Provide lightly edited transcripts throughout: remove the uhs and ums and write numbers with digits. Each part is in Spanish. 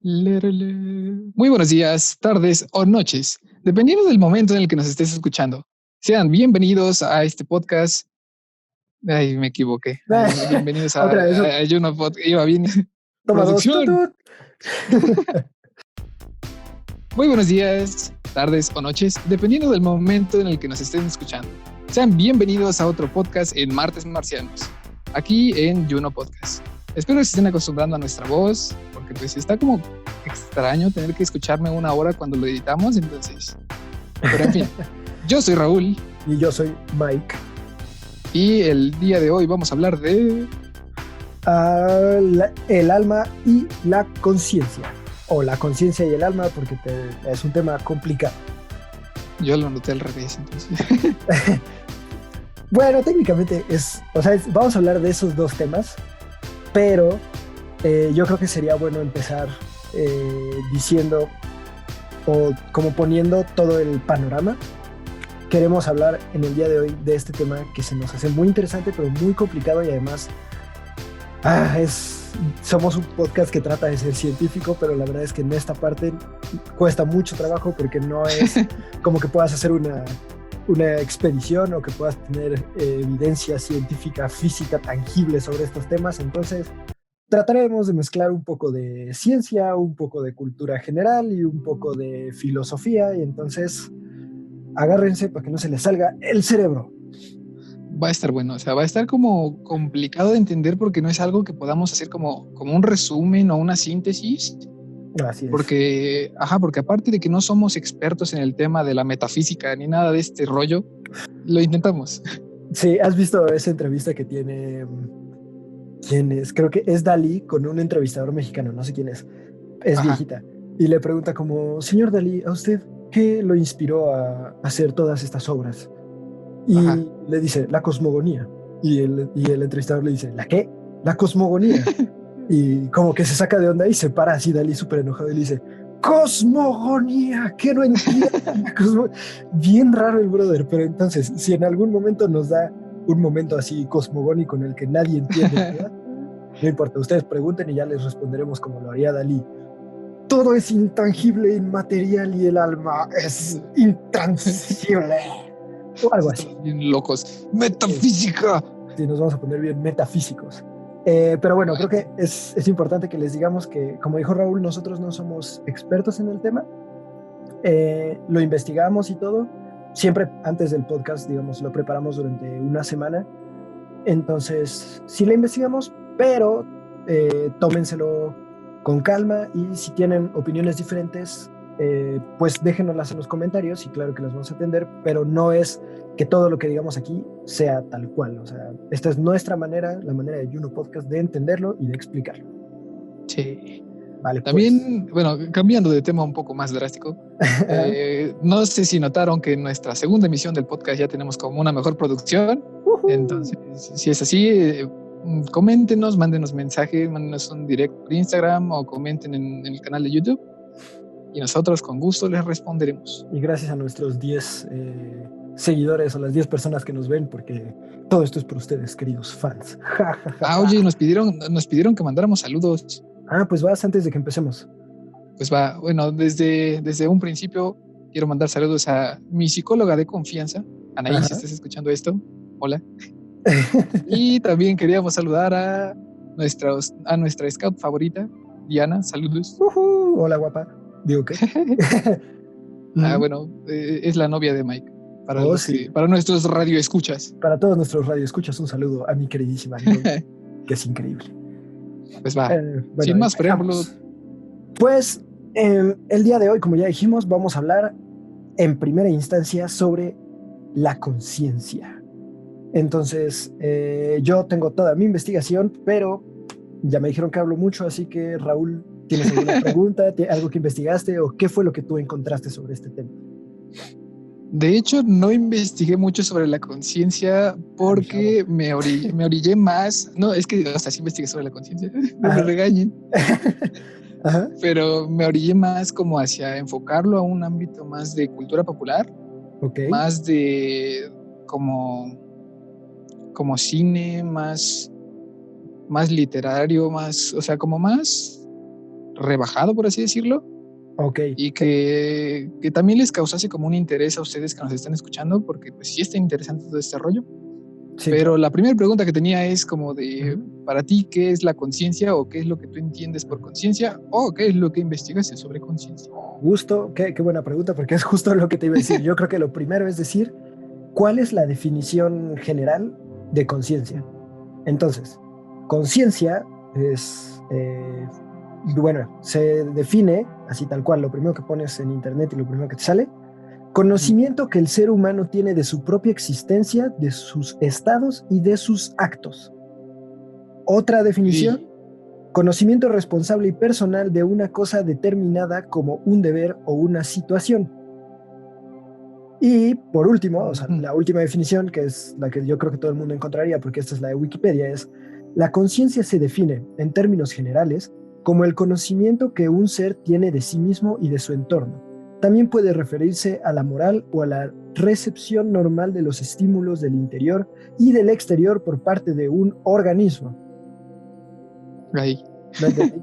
Lerele. Muy buenos días, tardes o noches, dependiendo del momento en el que nos estés escuchando. Sean bienvenidos a este podcast. Ay, me equivoqué. Bienvenidos Otra vez, a Juno Podcast. Iba bien. toma dos. Producción. Muy buenos días, tardes o noches, dependiendo del momento en el que nos estén escuchando. Sean bienvenidos a otro podcast en Martes Marcianos, aquí en Juno Podcast. Espero que se estén acostumbrando a nuestra voz, porque pues está como extraño tener que escucharme una hora cuando lo editamos, entonces. Pero en fin, yo soy Raúl. Y yo soy Mike. Y el día de hoy vamos a hablar de... el alma y la conciencia. O la conciencia y el alma, porque es un tema complicado. Yo lo noté al revés, entonces. Bueno, técnicamente vamos a hablar de esos dos temas, pero yo creo que sería bueno empezar diciendo o como poniendo todo el panorama. Queremos hablar en el día de hoy de este tema que se nos hace muy interesante, pero muy complicado y además somos un podcast que trata de ser científico, pero la verdad es que en esta parte cuesta mucho trabajo porque no es como que puedas hacer una expedición o que puedas tener evidencia científica, física, tangible sobre estos temas. Entonces trataremos de mezclar un poco de ciencia, un poco de cultura general y un poco de filosofía, y entonces agárrense para que no se les salga el cerebro. Va a estar bueno, o sea, va a estar como complicado de entender porque no es algo que podamos hacer como un resumen o una síntesis. Así es. Porque aparte de que no somos expertos en el tema de la metafísica ni nada de este rollo, lo intentamos. Sí, ¿has visto esa entrevista que tiene... ¿Quién es? Creo que es Dalí con un entrevistador mexicano, no sé quién es viejita, y le pregunta como, señor Dalí, ¿a usted qué lo inspiró a hacer todas estas obras? Y le dice, la cosmogonía. Y el entrevistador le dice, ¿la qué? La cosmogonía. Y como que se saca de onda y se para así Dalí súper enojado y le dice, cosmogonía, que no entiendo. Bien raro el brother, pero entonces, si en algún momento nos da un momento así cosmogónico en el que nadie entiende nada, no importa, ustedes pregunten y ya les responderemos como lo haría Dalí. Todo es intangible, inmaterial y el alma es intransible. O algo así. Estamos bien locos. ¡Metafísica! Sí, nos vamos a poner bien metafísicos. Pero bueno, creo que es importante que les digamos que, como dijo Raúl, nosotros no somos expertos en el tema. Lo investigamos y todo. Siempre antes del podcast, digamos, lo preparamos durante una semana. Entonces, sí la investigamos, pero tómenselo con calma y si tienen opiniones diferentes, pues déjenoslas en los comentarios y claro que las vamos a atender, pero no es que todo lo que digamos aquí sea tal cual. O sea, esta es nuestra manera, la manera de Juno Podcast de entenderlo y de explicarlo. Sí. Vale, también, pues, bueno, cambiando de tema un poco más drástico, no sé si notaron que en nuestra segunda emisión del podcast ya tenemos como una mejor producción. Entonces, si es así, coméntenos, mándenos mensaje, mándenos un direct por Instagram o comenten en el canal de YouTube y nosotros con gusto les responderemos. Y gracias a nuestros 10 seguidores o las 10 personas que nos ven, porque todo esto es por ustedes, queridos fans. Oye, nos pidieron que mandáramos saludos. Pues vas antes de que empecemos. Pues va, bueno, desde un principio quiero mandar saludos a mi psicóloga de confianza, Anaí, si estás escuchando esto, hola. Y también queríamos saludar a nuestra scout favorita, Diana, saludos. Hola, guapa. Digo que. Bueno, es la novia de Mike. Para nuestros radioescuchas. Para todos nuestros radioescuchas, un saludo a mi queridísima novia, que es increíble. Pues va, sin más preámbulos. Pues el día de hoy, como ya dijimos, vamos a hablar en primera instancia sobre la conciencia. Entonces, yo tengo toda mi investigación, pero ya me dijeron que hablo mucho, así que Raúl, ¿tienes alguna pregunta? ¿Algo que investigaste o qué fue lo que tú encontraste sobre este tema? De hecho, no investigué mucho sobre la conciencia porque me orillé más. No, es que, o sea, sí investigué sobre la conciencia, no me regañen. Pero me orillé más como hacia enfocarlo a un ámbito más de cultura popular, más de como cine, más literario, más, o sea, como más rebajado, por así decirlo, Ok. y que también les causase como un interés a ustedes que nos están escuchando, porque pues sí está interesante todo este rollo. Sí, Pero claro. la primera pregunta que tenía es como de, Ujú. para ti, ¿qué es la conciencia o qué es lo que tú entiendes por conciencia o qué es lo que investigaste sobre conciencia? Justo, qué buena pregunta, porque es justo lo que te iba a decir. Yo creo que lo primero es decir, ¿cuál es la definición general de conciencia? Entonces, conciencia es, bueno, se define así tal cual, lo primero que pones en internet y lo primero que te sale, conocimiento que el ser humano tiene de su propia existencia, de sus estados y de sus actos. Otra definición, Sí. conocimiento responsable y personal de una cosa determinada como un deber o una situación. Y por último, o sea, la última definición, que es la que yo creo que todo el mundo encontraría, porque esta es la de Wikipedia, es la conciencia se define, en términos generales, como el conocimiento que un ser tiene de sí mismo y de su entorno. También puede referirse a la moral o a la recepción normal de los estímulos del interior y del exterior por parte de un organismo. Ahí. No entendí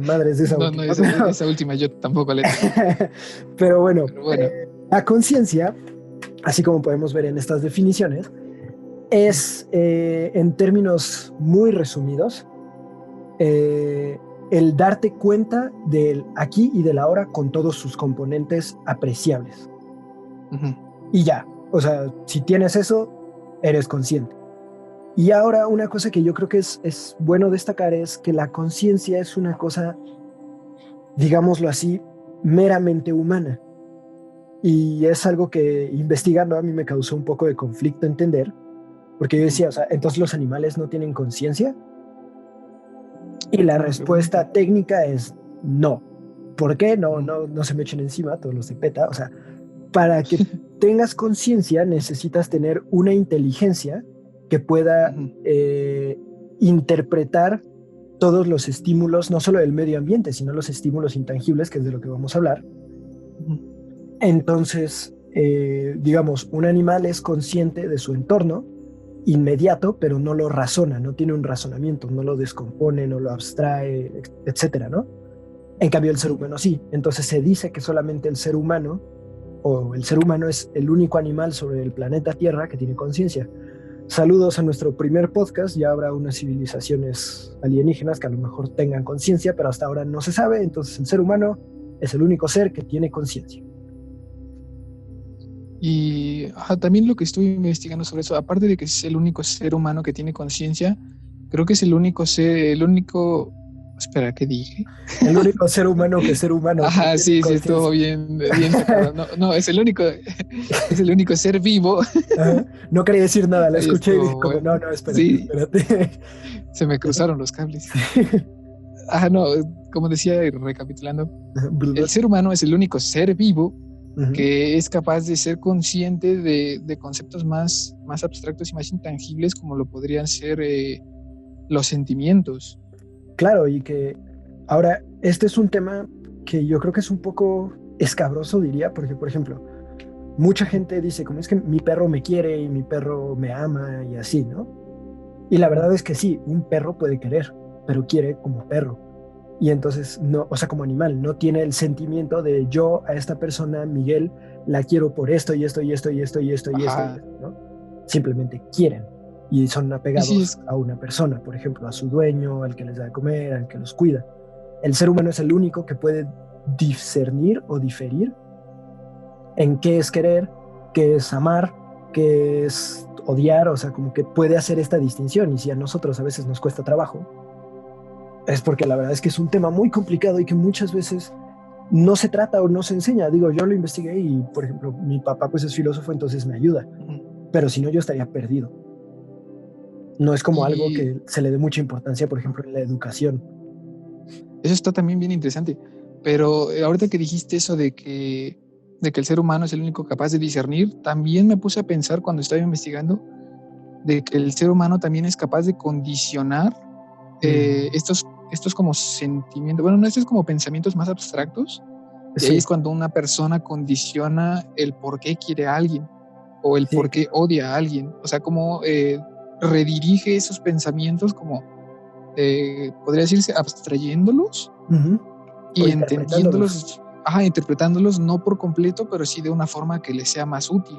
madres de esa No, no, última, pero, esa última yo tampoco la entendí. pero bueno, Pero bueno. la conciencia, así como podemos ver en estas definiciones, es, en términos muy resumidos, el darte cuenta del aquí y del ahora con todos sus componentes apreciables. Uh-huh. Y ya, o sea, si tienes eso, eres consciente. Y ahora una cosa que yo creo que es bueno destacar es que la conciencia es una cosa, digámoslo así, meramente humana. Y es algo que investigando a mí me causó un poco de conflicto entender, porque yo decía, o sea, entonces los animales no tienen conciencia. Y la Buena pregunta. respuesta técnica es no. ¿Por qué? No se me echen encima todos los de PETA. O sea, para que tengas conciencia necesitas tener una inteligencia que pueda interpretar todos los estímulos, no solo del medio ambiente, sino los estímulos intangibles, que es de lo que vamos a hablar. Entonces, digamos, un animal es consciente de su entorno inmediato, pero no lo razona, no tiene un razonamiento, no lo descompone, no lo abstrae, etcétera, ¿no? En cambio, el ser humano sí. Entonces se dice que solamente el ser humano, o el ser humano es el único animal sobre el planeta Tierra que tiene conciencia. Saludos a nuestro primer podcast, ya habrá unas civilizaciones alienígenas que a lo mejor tengan conciencia, pero hasta ahora no se sabe, entonces el ser humano es el único ser que tiene conciencia. Y también lo que estuve investigando sobre eso, aparte de que es el único ser humano que tiene conciencia, creo que es el único espera, ¿qué dije? El único ser humano que ser humano que Ajá, tiene sí, estuvo conciencia. bien sacado. No, no, es el único ser vivo. No quería decir nada, la Ahí escuché y dije estuvo como, bueno. no, espérate, Sí, espérate. se me cruzaron los cables. No, como decía, y recapitulando, el ser humano es el único ser vivo que es capaz de ser consciente de conceptos más abstractos y más intangibles, como lo podrían ser los sentimientos. Claro, y que ahora, este es un tema que yo creo que es un poco escabroso, diría, porque, por ejemplo, mucha gente dice, como es que mi perro me quiere y mi perro me ama y así, ¿no? Y la verdad es que sí, un perro puede querer, pero quiere como perro. Y entonces, no, o sea, como animal, no tiene el sentimiento de yo a esta persona, Miguel, la quiero por esto y esto y esto y esto y esto y esto, y Ajá. esto, ¿no? Simplemente quieren y son Y sí, apegados a una persona, por ejemplo, a su dueño, al que les da de comer, al que los cuida. El ser humano es el único que puede discernir o diferir en qué es querer, qué es amar, qué es odiar, o sea, como que puede hacer esta distinción. Y si a nosotros a veces nos cuesta trabajo, es porque la verdad es que es un tema muy complicado y que muchas veces no se trata o no se enseña. Digo, yo lo investigué y, por ejemplo, mi papá pues es filósofo, entonces me ayuda, pero si no yo estaría perdido. No es como algo y que se le dé mucha importancia, por ejemplo, en la educación. eso está también bien interesante. Pero ahorita que dijiste eso de que el ser humano es el único capaz de discernir, también me puse a pensar cuando estaba investigando de que el ser humano también es capaz de condicionar estos como sentimientos, bueno, no, estos como pensamientos más abstractos, y ahí Sí, es cuando una persona condiciona el por qué quiere a alguien o el sí, por qué odia a alguien, o sea, como redirige esos pensamientos como, podría decirse, abstrayéndolos, y interpretándolos no por completo, pero sí de una forma que les sea más útil.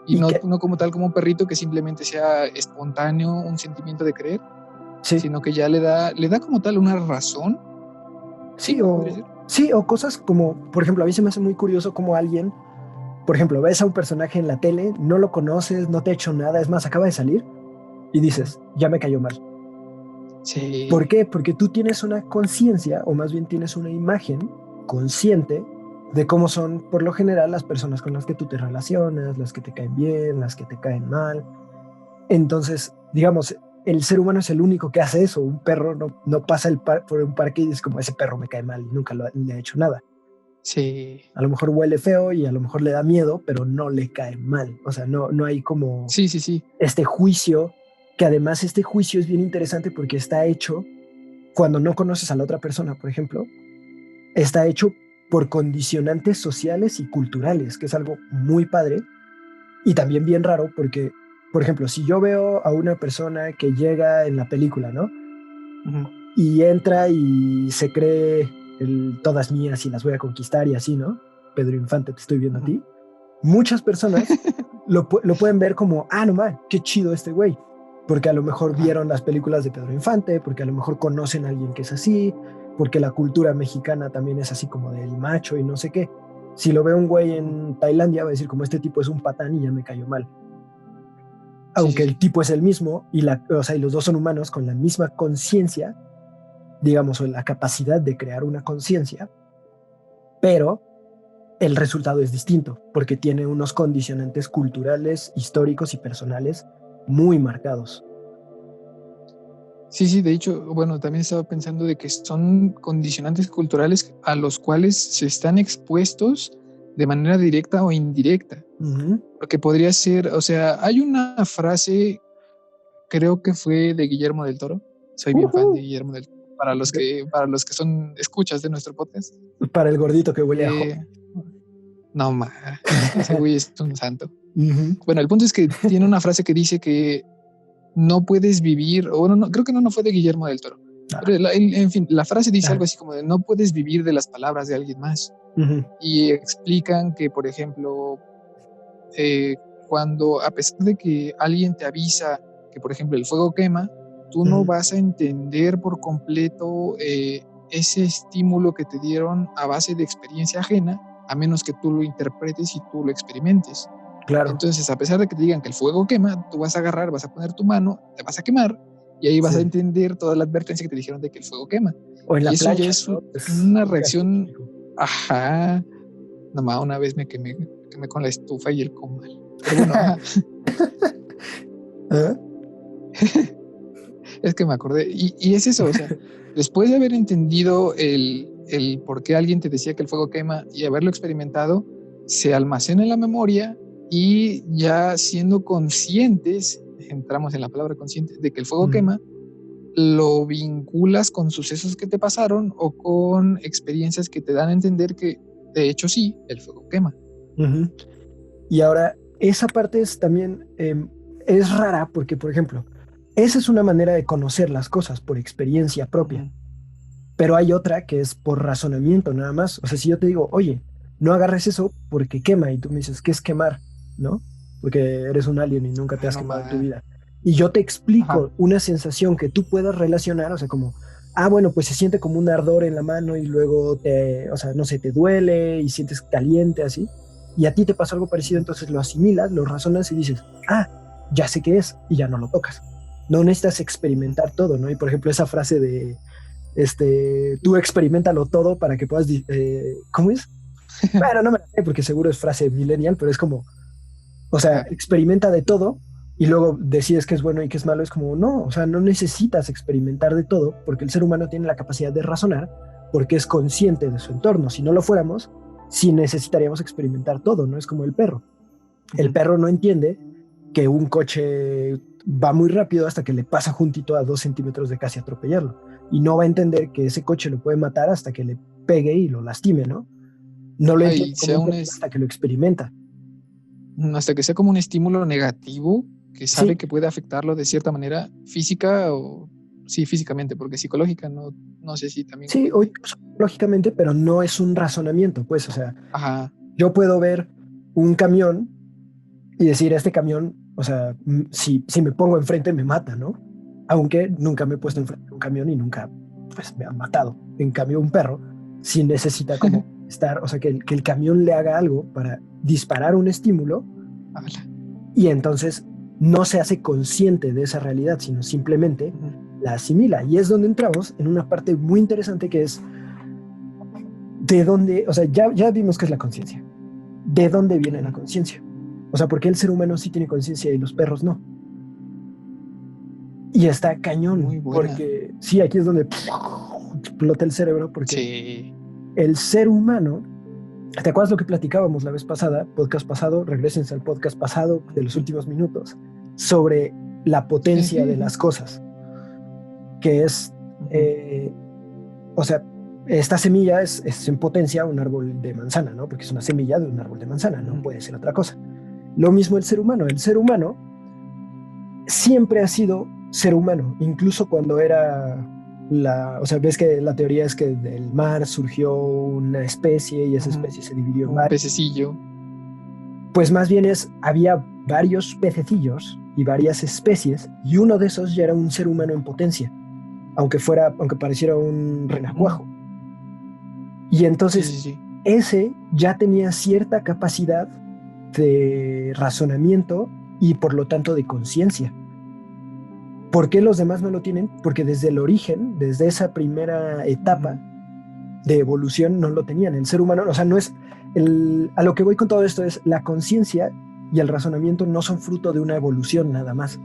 Y no como tal como un perrito que simplemente sea espontáneo, un sentimiento de creer, sino que ya le da como tal una razón. Sí, o cosas como, por ejemplo, a mí se me hace muy curioso como alguien, por ejemplo, ves a un personaje en la tele, no lo conoces, no te ha hecho nada, es más, acaba de salir y dices, ya me cayó mal. Sí. ¿Por qué? Porque tú tienes una conciencia, o más bien tienes una imagen consciente de cómo son por lo general las personas con las que tú te relacionas, las que te caen bien, las que te caen mal. Entonces, digamos, el ser humano es el único que hace eso. Un perro no pasa por un parque y dice como ese perro me cae mal y nunca le ha hecho nada. Sí. A lo mejor huele feo y a lo mejor le da miedo, pero no le cae mal. O sea, no hay como este juicio, que además este juicio es bien interesante porque está hecho cuando no conoces a la otra persona, por ejemplo, está hecho por condicionantes sociales y culturales, que es algo muy padre y también bien raro porque, por ejemplo, si yo veo a una persona que llega en la película, ¿no? Uh-huh. Y entra y se cree todas mías y las voy a conquistar y así, ¿no? Pedro Infante, te estoy viendo a ti. Muchas personas lo pueden ver como, no man, qué chido este güey. Porque a lo mejor vieron las películas de Pedro Infante, porque a lo mejor conocen a alguien que es así, porque la cultura mexicana también es así como del macho y no sé qué. Si lo ve un güey en Tailandia, va a decir como este tipo es un patán y ya me cayó mal. Aunque el tipo es el mismo y los dos son humanos con la misma conciencia, digamos, o la capacidad de crear una conciencia, pero el resultado es distinto porque tiene unos condicionantes culturales, históricos y personales muy marcados. Sí, de hecho, bueno, también estaba pensando de que son condicionantes culturales a los cuales se están expuestos de manera directa o indirecta. Uh-huh. Porque podría ser, o sea, hay una frase, creo que fue de Guillermo del Toro. Soy bien fan de Guillermo del Toro. Para los que son escuchas de nuestro podcast. Para el gordito que huele a no, ese güey es un santo. Uh-huh. Bueno, el punto es que tiene una frase que dice que no puedes vivir, o no, creo que no fue de Guillermo del Toro. Pero en fin, la frase dice algo así como de no puedes vivir de las palabras de alguien más. Uh-huh. Y explican que, por ejemplo, cuando a pesar de que alguien te avisa que, por ejemplo, el fuego quema, tú no vas a entender por completo ese estímulo que te dieron a base de experiencia ajena, a menos que tú lo interpretes y tú lo experimentes. Claro. Entonces, a pesar de que te digan que el fuego quema, tú vas a agarrar, vas a poner tu mano, te vas a quemar y ahí vas a entender toda la advertencia que te dijeron de que el fuego quema. O en la plancha, ya es, ¿no? Una reacción. Ajá. Nomás una vez me quemé con la estufa y el comal. Pero bueno, es que me acordé. Y es eso, o sea, después de haber entendido el por qué alguien te decía que el fuego quema y haberlo experimentado, se almacena en la memoria y ya siendo conscientes, entramos en la palabra consciente, de que el fuego quema, lo vinculas con sucesos que te pasaron o con experiencias que te dan a entender que de hecho sí, el fuego quema. Uh-huh. Y ahora, esa parte es también es rara porque, por ejemplo, esa es una manera de conocer las cosas por experiencia propia. Uh-huh. Pero hay otra que es por razonamiento nada más. O sea, si yo te digo, oye, no agarres eso porque quema, y tú me dices, ¿qué es quemar? ¿No? Porque eres un alien y nunca te has quemado en tu vida. Y yo te explico una sensación que tú puedas relacionar, o sea, como, bueno, pues se siente como un ardor en la mano y luego te duele y sientes caliente así. Y a ti te pasó algo parecido, entonces lo asimilas, lo razonas y dices, ya sé qué es, y ya no lo tocas. No necesitas experimentar todo, ¿no? Y por ejemplo, esa frase de, tú experimentalo todo para que puedas, ¿cómo es? Bueno, no me la sé porque seguro es frase millennial, pero es como, o sea, experimenta de todo y luego decides qué es bueno y qué es malo. Es como, no, o sea, no necesitas experimentar de todo porque el ser humano tiene la capacidad de razonar porque es consciente de su entorno. Si no lo fuéramos, sí necesitaríamos experimentar todo, ¿no? Es como el perro. El perro no entiende que un coche va muy rápido hasta que le pasa juntito a 2 centímetros de casi atropellarlo. Y no va a entender que ese coche lo puede matar hasta que le pegue y lo lastime, ¿no? No lo entiende como hasta que lo experimenta. Hasta que sea como un estímulo negativo que sabe que puede afectarlo de cierta manera física o sí, físicamente, porque psicológica no sé si también Sí, cuenta. lógicamente, pero no es un razonamiento, pues, o sea, Ajá. yo puedo ver un camión y decir, este camión, o sea, si me pongo enfrente me mata, ¿no? Aunque nunca me he puesto enfrente de un camión y nunca, pues, me han matado. En cambio, un perro sí necesita como estar, o sea, que el camión le haga algo para disparar un estímulo Ala. y entonces no se hace consciente de esa realidad, sino simplemente Ujú. la asimila. Y es donde entramos en una parte muy interesante que es de dónde, o sea, ya vimos que es la conciencia. ¿De dónde viene la conciencia? O sea, ¿por qué el ser humano sí tiene conciencia y los perros no? Y está Muy cañón, buena. porque sí, aquí es donde explota el cerebro, porque Sí. el ser humano, ¿te acuerdas lo que platicábamos la vez pasada, podcast pasado, regresense al podcast pasado de los últimos minutos, sobre la potencia de las cosas, que es, eh, o sea, esta semilla es en potencia un árbol de manzana, ¿no? Porque es una semilla de un árbol de manzana, no puede ser otra cosa. Lo mismo el ser humano siempre ha sido ser humano, incluso cuando era o sea, ves que la teoría es que del mar surgió una especie y esa especie se dividió en Un varios. pececillo. Pues más bien había varios pececillos y varias especies y uno de esos ya era un ser humano en potencia, aunque pareciera un renacuajo. Y Sí, entonces sí, sí. ese ya tenía cierta capacidad de razonamiento y por lo tanto de conciencia. ¿Por qué los demás no lo tienen? Porque desde el origen, desde esa primera etapa de evolución, no lo tenían. El ser humano, o sea, no es. A lo que voy con todo esto es la conciencia y el razonamiento no son fruto de una evolución nada más.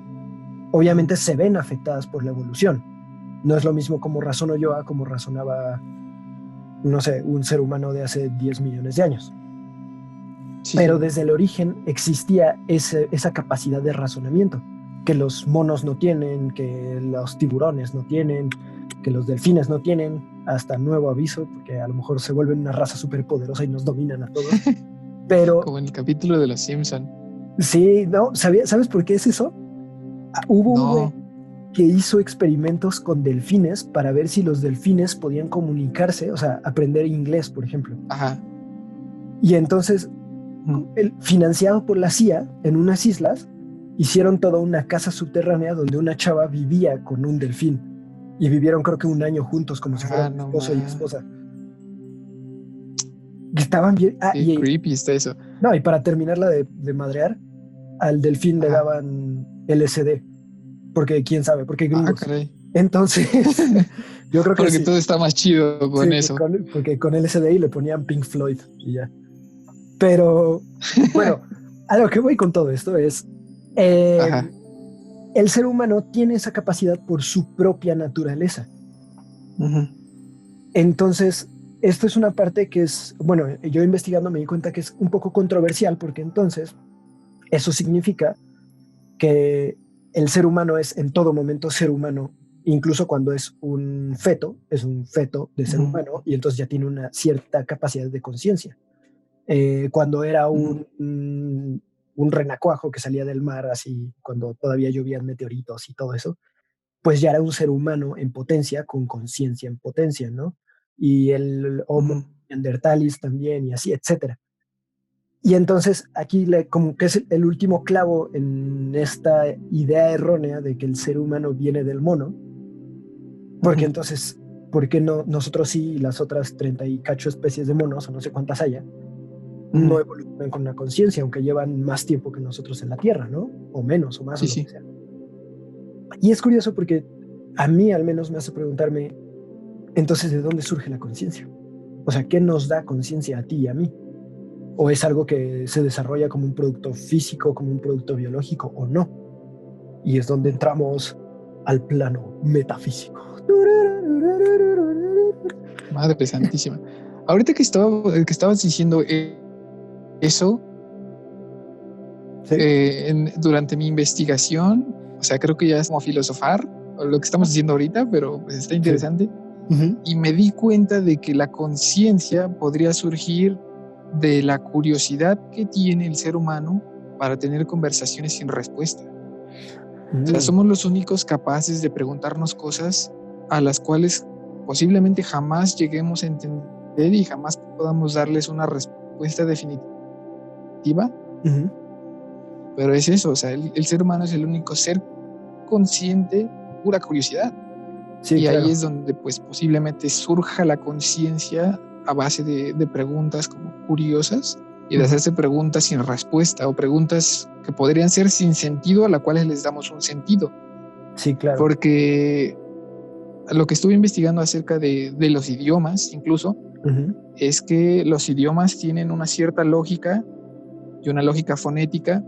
Obviamente se ven afectadas por la evolución. No es lo mismo como razono yo a como razonaba, no sé, un ser humano de hace 10 millones de años. Sí, Pero sí. desde el origen existía esa capacidad de razonamiento que los monos no tienen, que los tiburones no tienen, que los delfines no tienen, hasta nuevo aviso, porque a lo mejor se vuelven una raza súper poderosa y nos dominan a todos. Pero Como en el capítulo de Los Simpson. sí, no, ¿sabes por qué es eso? Hubo un güey No. que hizo experimentos con delfines para ver si los delfines podían comunicarse, o sea, aprender inglés, por ejemplo. Ajá. Y entonces, financiado por la CIA, en unas islas, hicieron toda una casa subterránea donde una chava vivía con un delfín. Y vivieron creo que un año juntos, como si fueran No esposo y más. esposa. Y estaban bien. Qué creepy está eso. No, y para terminarla de madrear, al delfín le Ajá. daban LSD. Porque quién sabe, porque gringos. Caray. Entonces, yo creo que Porque sí. todo está más chido con Sí, eso. porque con LSD le ponían Pink Floyd y ya. Pero bueno, a lo que voy con todo esto es, eh, Ajá. el ser humano tiene esa capacidad por su propia naturaleza. Entonces, esto es una parte que es, bueno, yo investigando me di cuenta que es un poco controversial porque entonces eso significa que el ser humano es en todo momento ser humano, incluso cuando es un feto de ser humano y entonces ya tiene una cierta capacidad de conciencia. Cuando era un renacuajo que salía del mar, así, cuando todavía llovían meteoritos y todo eso, pues ya era un ser humano en potencia, con conciencia en potencia, ¿no? Y el Homo neanderthalis también, y así, etcétera. Y entonces aquí como que es el último clavo en esta idea errónea de que el ser humano viene del mono, porque entonces, ¿por qué no nosotros sí y las otras 30 y cacho especies de monos, o no sé cuántas haya, no evolucionan con una conciencia, aunque llevan más tiempo que nosotros en la Tierra, ¿no? O menos, o más, o Sí, lo que sí. sea. Y es curioso porque a mí al menos me hace preguntarme, entonces, ¿de dónde surge la conciencia? O sea, ¿qué nos da conciencia a ti y a mí? ¿O es algo que se desarrolla como un producto físico, como un producto biológico, o no? Y es donde entramos al plano metafísico. Madre santísima. Ahorita que estabas diciendo eso, ¿Sí? durante mi investigación, o sea, creo que ya es como filosofar lo que estamos diciendo ahorita, pero pues está Sí. interesante. Y me di cuenta de que la conciencia podría surgir de la curiosidad que tiene el ser humano para tener conversaciones sin respuesta. O sea, somos los únicos capaces de preguntarnos cosas a las cuales posiblemente jamás lleguemos a entender y jamás podamos darles una respuesta definitiva. Pero es eso, o sea, el ser humano es el único ser consciente, pura curiosidad. Sí, y claro. ahí es donde pues posiblemente surja la conciencia a base de preguntas como curiosas y de hacerse preguntas sin respuesta o preguntas que podrían ser sin sentido a las cuales les damos un sentido. Sí, claro. Porque lo que estuve investigando acerca de los idiomas incluso es que los idiomas tienen una cierta lógica y una lógica fonética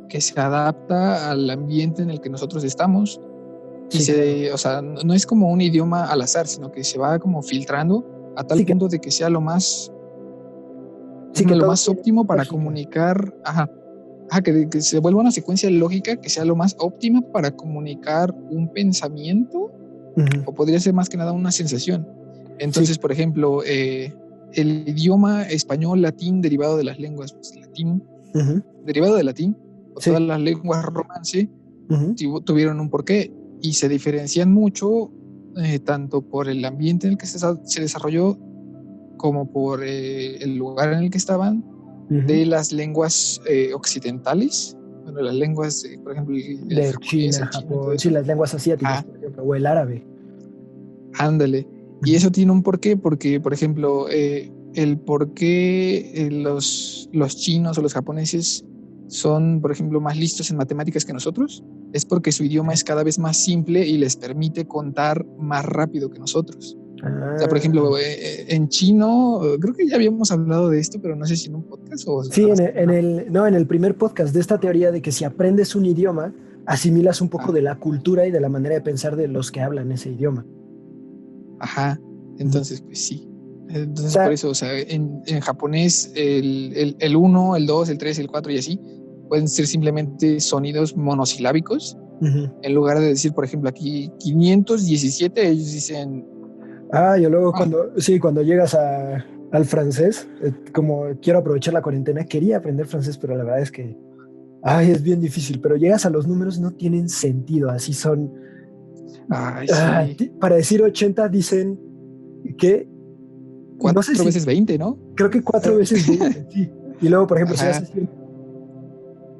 que se adapta al ambiente en el que nosotros estamos. Y Sí, claro. o sea, no es como un idioma al azar, sino que se va como filtrando a tal punto de que sea lo más, que lo todo más tiene óptimo para lógica. comunicar, que se vuelva una secuencia lógica que sea lo más óptima para comunicar un pensamiento o podría ser más que nada una sensación. Entonces, por ejemplo, el idioma español, latín, derivado de las lenguas latín, derivado de latín, o todas las lenguas romance, tuvieron un porqué y se diferencian mucho tanto por el ambiente en el que se desarrolló como por el lugar en el que estaban de las lenguas occidentales, bueno, las lenguas, por ejemplo, el de japonés, China, el chino y todo Japón, sí, eso. las lenguas asiáticas, por ejemplo, o el árabe. Ándale. Y eso tiene un porqué, porque, por ejemplo, el por qué los chinos o los japoneses son, por ejemplo, más listos en matemáticas que nosotros, es porque su idioma es cada vez más simple y les permite contar más rápido que nosotros. O sea, por ejemplo, en chino, creo que ya habíamos hablado de esto, pero no sé si en un podcast o Sí, nada más. en el primer podcast de esta teoría de que si aprendes un idioma, asimilas un poco de la cultura y de la manera de pensar de los que hablan ese idioma. Ajá, entonces, pues sí. Entonces, O sea, por eso, o sea, en japonés el 1, el 2, el 3, el 4 y así pueden ser simplemente sonidos monosilábicos. En lugar de decir, por ejemplo, aquí 517, ellos dicen... yo luego cuando llegas al francés, como quiero aprovechar la cuarentena, quería aprender francés, pero la verdad es que es bien difícil, pero llegas a los números, no tienen sentido, así son. Ay, sí. Para decir 80 dicen que, no sé 4 si, veces 20, ¿no? creo que 4 veces 20, sí. Y luego, por ejemplo, si Ajá. haces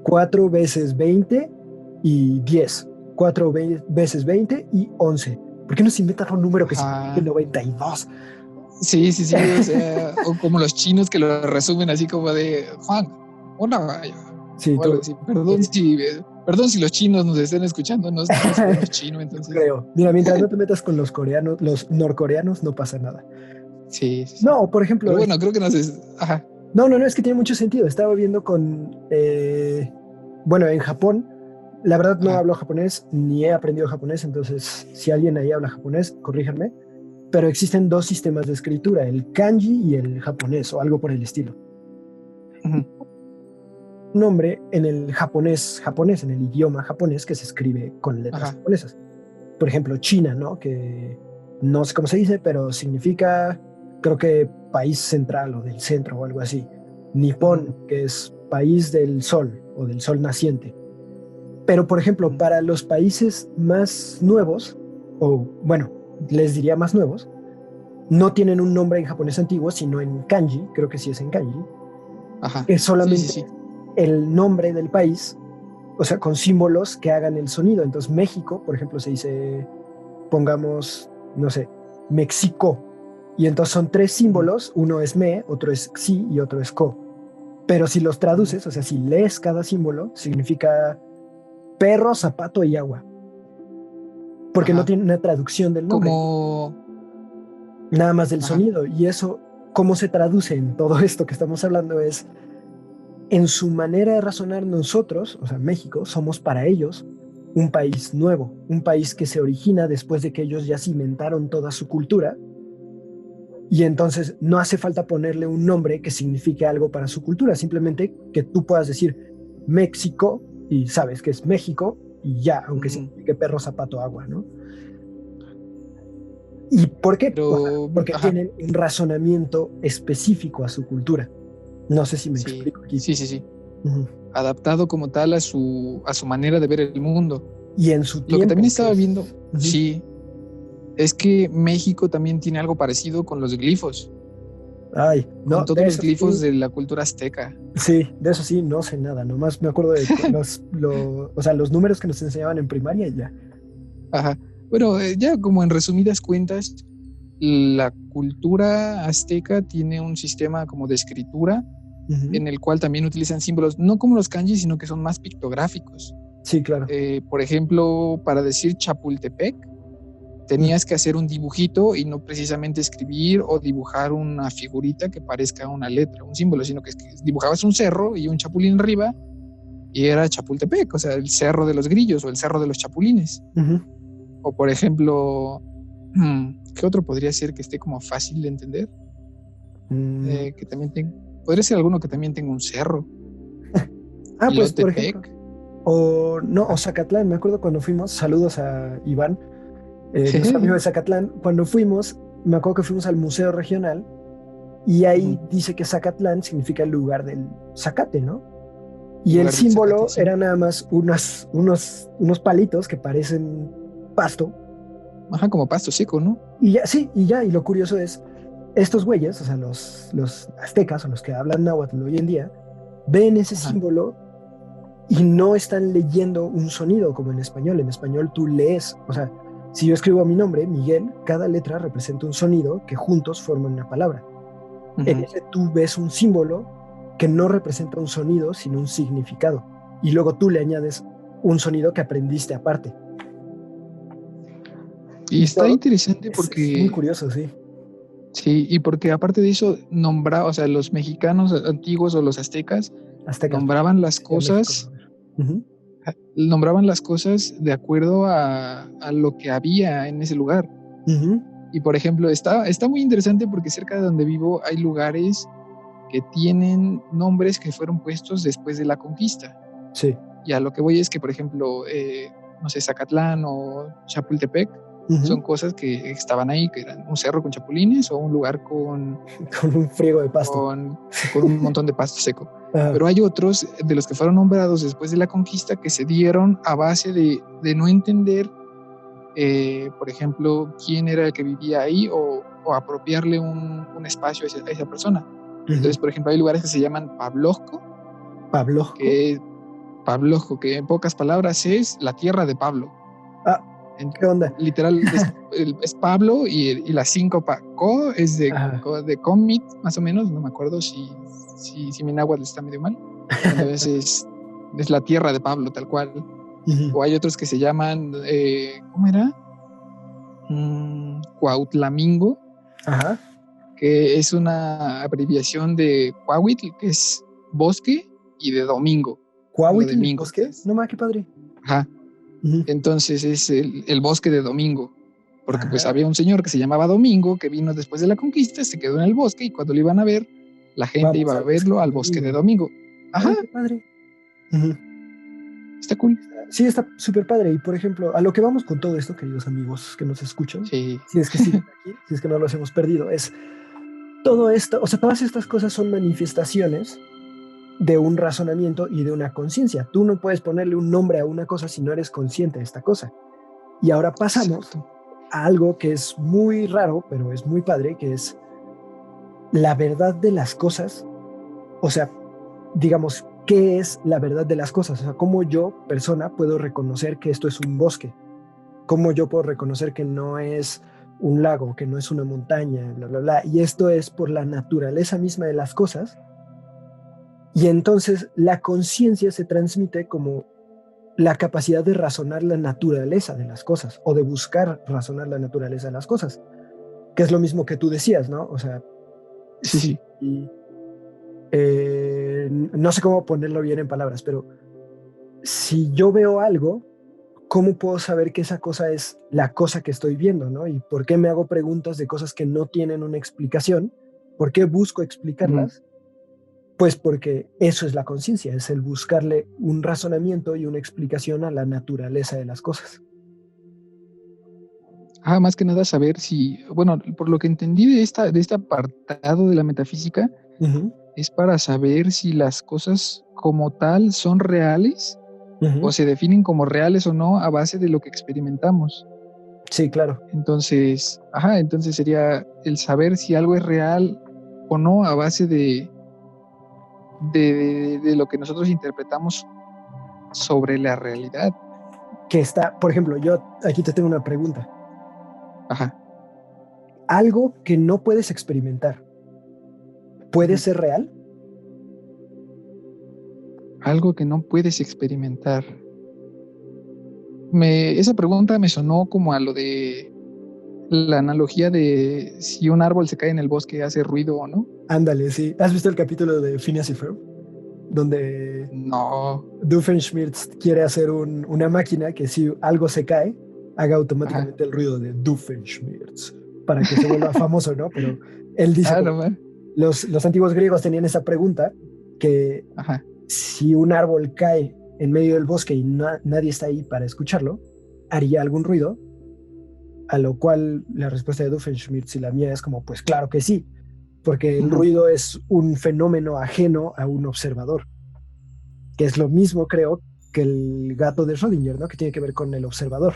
4 veces 20 y 10, 4 veces 20 y 11. ¿Por qué no se inventan un número que signifique Ajá. 92? Sí, sí, sí, o sea, o como los chinos que lo resumen así como de Juan, una Sí, o algo así. Perdón si los chinos nos estén escuchando, no sabemos chino, entonces. Creo. Mira, mientras no te metas con los coreanos, los norcoreanos, no pasa nada. Sí, sí, sí. No, por ejemplo. Pero bueno, creo que Ajá. No, es que tiene mucho sentido. Estaba viendo bueno, en Japón, la verdad no hablo japonés, ni he aprendido japonés, entonces si alguien ahí habla japonés, corríjanme. Pero existen dos sistemas de escritura, el kanji y el japonés, o algo por el estilo. Nombre en el japonés, en el idioma japonés que se escribe con letras japonesas. Por ejemplo, China, ¿no? Que no sé cómo se dice, pero significa, creo que país central o del centro o algo así. Nippon, que es país del sol o del sol naciente. Pero, por ejemplo, para los países más nuevos, o bueno, les diría más nuevos, no tienen un nombre en japonés antiguo, sino en kanji, creo que sí es en kanji, que solamente el nombre del país, o sea, con símbolos que hagan el sonido. Entonces, México, por ejemplo, se dice, pongamos, no sé, México. Y entonces son 3 símbolos, uno es me, otro es xi y otro es ko. Pero si los traduces, o sea, si lees cada símbolo, significa perro, zapato y agua. Porque no tiene una traducción del nombre. Nada más del sonido. Y eso, ¿cómo se traduce en todo esto que estamos hablando? Es en su manera de razonar nosotros, o sea, México, somos para ellos un país nuevo, un país que se origina después de que ellos ya cimentaron toda su cultura. Y entonces no hace falta ponerle un nombre que signifique algo para su cultura, simplemente que tú puedas decir México y sabes que es México y ya, aunque signifique perro, zapato, agua, ¿no? ¿Y por qué? Porque tienen un razonamiento específico a su cultura. No sé si me explico aquí. Sí. adaptado como tal a su manera de ver el mundo. Y en su tiempo. Lo que también estaba viendo, Uh-huh. sí, es que México también tiene algo parecido con los glifos. Ay, no, Con todos de los eso glifos sí, de la cultura azteca. sí, de eso sí, no sé nada. Nomás me acuerdo de o sea, los números que nos enseñaban en primaria y ya. Ajá. Bueno, ya como en resumidas cuentas, la cultura azteca tiene un sistema como de escritura Uh-huh. en el cual también utilizan símbolos, no como los kanji, sino que son más pictográficos. Sí, claro. Por ejemplo, para decir Chapultepec, Uh-huh. tenías que hacer un dibujito y no precisamente escribir o dibujar una figurita que parezca una letra, un símbolo, sino que dibujabas un cerro y un chapulín arriba y era Chapultepec, o sea, el cerro de los grillos o el cerro de los chapulines. Uh-huh. O por ejemplo, ¿qué otro podría ser que esté como fácil de entender? Que también podría ser alguno que también tenga un cerro. Pues por ejemplo. Ilotepec. O no, o Zacatlán, me acuerdo cuando fuimos, saludos a Iván, nuestro amigo de Zacatlán, cuando fuimos, me acuerdo que fuimos al Museo Regional y ahí dice que Zacatlán significa el lugar del zacate, ¿no? Y el símbolo zacate, sí. era nada más unos palitos que parecen pasto. Ajá, como pasto seco, ¿no? Y ya, sí, y lo curioso es, estos güeyes, o sea, los aztecas o los que hablan náhuatl hoy en día, ven ese símbolo y no están leyendo un sonido como en español. En español tú lees, o sea, si yo escribo mi nombre, Miguel, cada letra representa un sonido que juntos forman una palabra. En ese tú ves un símbolo que no representa un sonido, sino un significado. Y luego tú le añades un sonido que aprendiste aparte. Y está interesante porque... Es muy curioso, sí. Sí, y porque aparte de eso, o sea, los mexicanos antiguos o los aztecas nombraban las cosas... nombraban las cosas de acuerdo a lo que había en ese lugar. Y por ejemplo, está muy interesante porque cerca de donde vivo hay lugares que tienen nombres que fueron puestos después de la conquista. Sí. Y a lo que voy es que, por ejemplo, no sé, Zacatlán o Chapultepec son cosas que estaban ahí, que eran un cerro con chapulines o un lugar con un friego de pasto. Con un montón de pasto seco. Pero hay otros de los que fueron nombrados después de la conquista que se dieron a base de no entender, por ejemplo, quién era el que vivía ahí o apropiarle un espacio a esa persona. Entonces, por ejemplo, hay lugares que se llaman Pablosco. Pablosco, que en pocas palabras es la tierra de Pablo. ¿Qué onda? Literal es Pablo y las 5 Co es de Commit, más o menos, no me acuerdo si mi náhuatl está medio mal. Entonces es la tierra de Pablo, tal cual. O hay otros que se llaman, ¿cómo era? Cuautlamingo, que es una abreviación de Cuahuitl, que es bosque, y de domingo. ¿Cuahuitl? ¿Bosque? No más, qué padre. Ajá. Entonces es el bosque de Domingo, porque pues había un señor que se llamaba Domingo que vino después de la conquista, se quedó en el bosque y cuando lo iban a ver, la gente iba a verlo al bosque de Domingo. Ajá. Qué padre. Está cool. Sí, está súper padre. Y por ejemplo, a lo que vamos con todo esto, queridos amigos que nos escuchan, si es que siguen aquí, si es que no los hemos perdido, es todo esto, o sea, todas estas cosas son manifestaciones de un razonamiento y de una conciencia. Tú no puedes ponerle un nombre a una cosa si no eres consciente de esta cosa. Y ahora pasamos a algo que es muy raro, pero es muy padre, que es la verdad de las cosas. O sea, digamos, ¿qué es la verdad de las cosas? O sea, ¿cómo yo, persona, puedo reconocer que esto es un bosque? ¿Cómo yo puedo reconocer que no es un lago, que no es una montaña, bla, bla, bla? Y esto es por la naturaleza misma de las cosas. Y entonces la conciencia se transmite como la capacidad de razonar la naturaleza de las cosas o de buscar razonar la naturaleza de las cosas, que es lo mismo que tú decías, ¿no? O sea, sí. No sé cómo ponerlo bien en palabras, pero si yo veo algo, ¿cómo puedo saber que esa cosa es la cosa que estoy viendo, ¿no? ¿Y por qué me hago preguntas de cosas que no tienen una explicación? ¿Por qué busco explicarlas? Pues porque eso es la conciencia, es el buscarle un razonamiento y una explicación a la naturaleza de las cosas. Más que nada saber si, bueno, por lo que entendí de este apartado de la metafísica, es para saber si las cosas como tal son reales o se definen como reales o no a base de lo que experimentamos. Sí, claro. Entonces sería el saber si algo es real o no a base de lo que nosotros interpretamos sobre la realidad. Que está, por ejemplo, yo aquí te tengo una pregunta. Ajá. Algo que no puedes experimentar, ¿puede Ujú. ser real? Algo que no puedes experimentar. Esa pregunta me sonó como a lo de la analogía de si un árbol se cae en el bosque hace ruido o no. Ándale, sí. ¿Has visto el capítulo de Phineas y Ferb? Donde No. Doofenshmirtz quiere hacer una máquina que si algo se cae, haga Ajá. automáticamente el ruido de Doofenshmirtz para que se vuelva famoso, ¿no? Pero él dice Ah, como no más. los antiguos griegos tenían esa pregunta que Ajá. si un árbol cae en medio del bosque y nadie está ahí para escucharlo, ¿haría algún ruido? A lo cual la respuesta de Doofenshmirtz y la mía es como, pues claro que sí, porque el Ujú. ruido es un fenómeno ajeno a un observador, que es lo mismo, creo, que el gato de Schrödinger, ¿no? Que tiene que ver con el observador.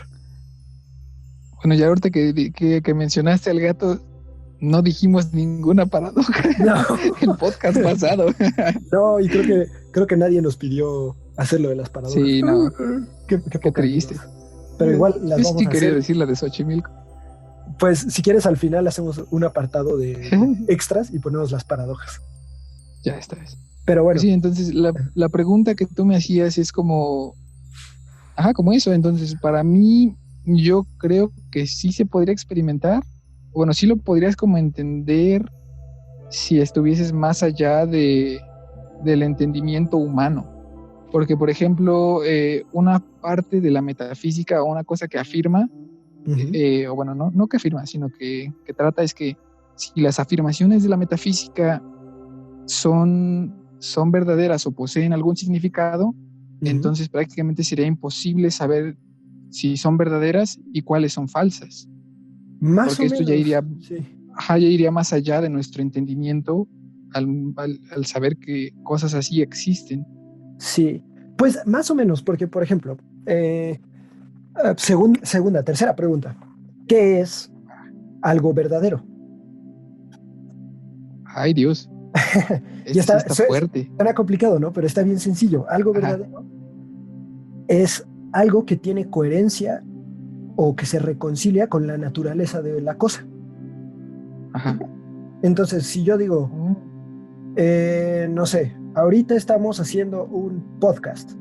Bueno, ya ahorita que mencionaste al gato, no dijimos ninguna paradoja No, el podcast pasado. no, y creo que nadie nos pidió hacer lo de las paradojas. Sí, no, Qué qué poca amigos. triste. Pero igual las Yo vamos sí a quería hacer. decir la de Xochimilco. Pues si quieres al final hacemos un apartado de extras y ponemos las paradojas. Ya esta vez. Pero Pues bueno, sí, entonces la pregunta que tú me hacías es como, como eso. Entonces, para mí, yo creo que sí se podría experimentar. Bueno, sí lo podrías como entender si estuvieses más allá del entendimiento humano. Porque, por ejemplo, una parte de la metafísica o una cosa que afirma, o bueno, no que afirma, sino que trata es que si las afirmaciones de la metafísica son verdaderas o poseen algún significado, entonces prácticamente sería imposible saber si son verdaderas y cuáles son falsas, más porque o esto menos, sí. ya iría más allá de nuestro entendimiento al saber que cosas así existen. Sí, pues más o menos, porque por ejemplo, tercera pregunta, ¿qué es algo verdadero? Ay, Dios, Y este sí está fuerte. suena complicado, ¿no? Pero está bien sencillo. Algo Ajá, verdadero es algo que tiene coherencia o que se reconcilia con la naturaleza de la cosa. ajá. Entonces, si yo digo, Oh, no sé, ahorita estamos haciendo un podcast,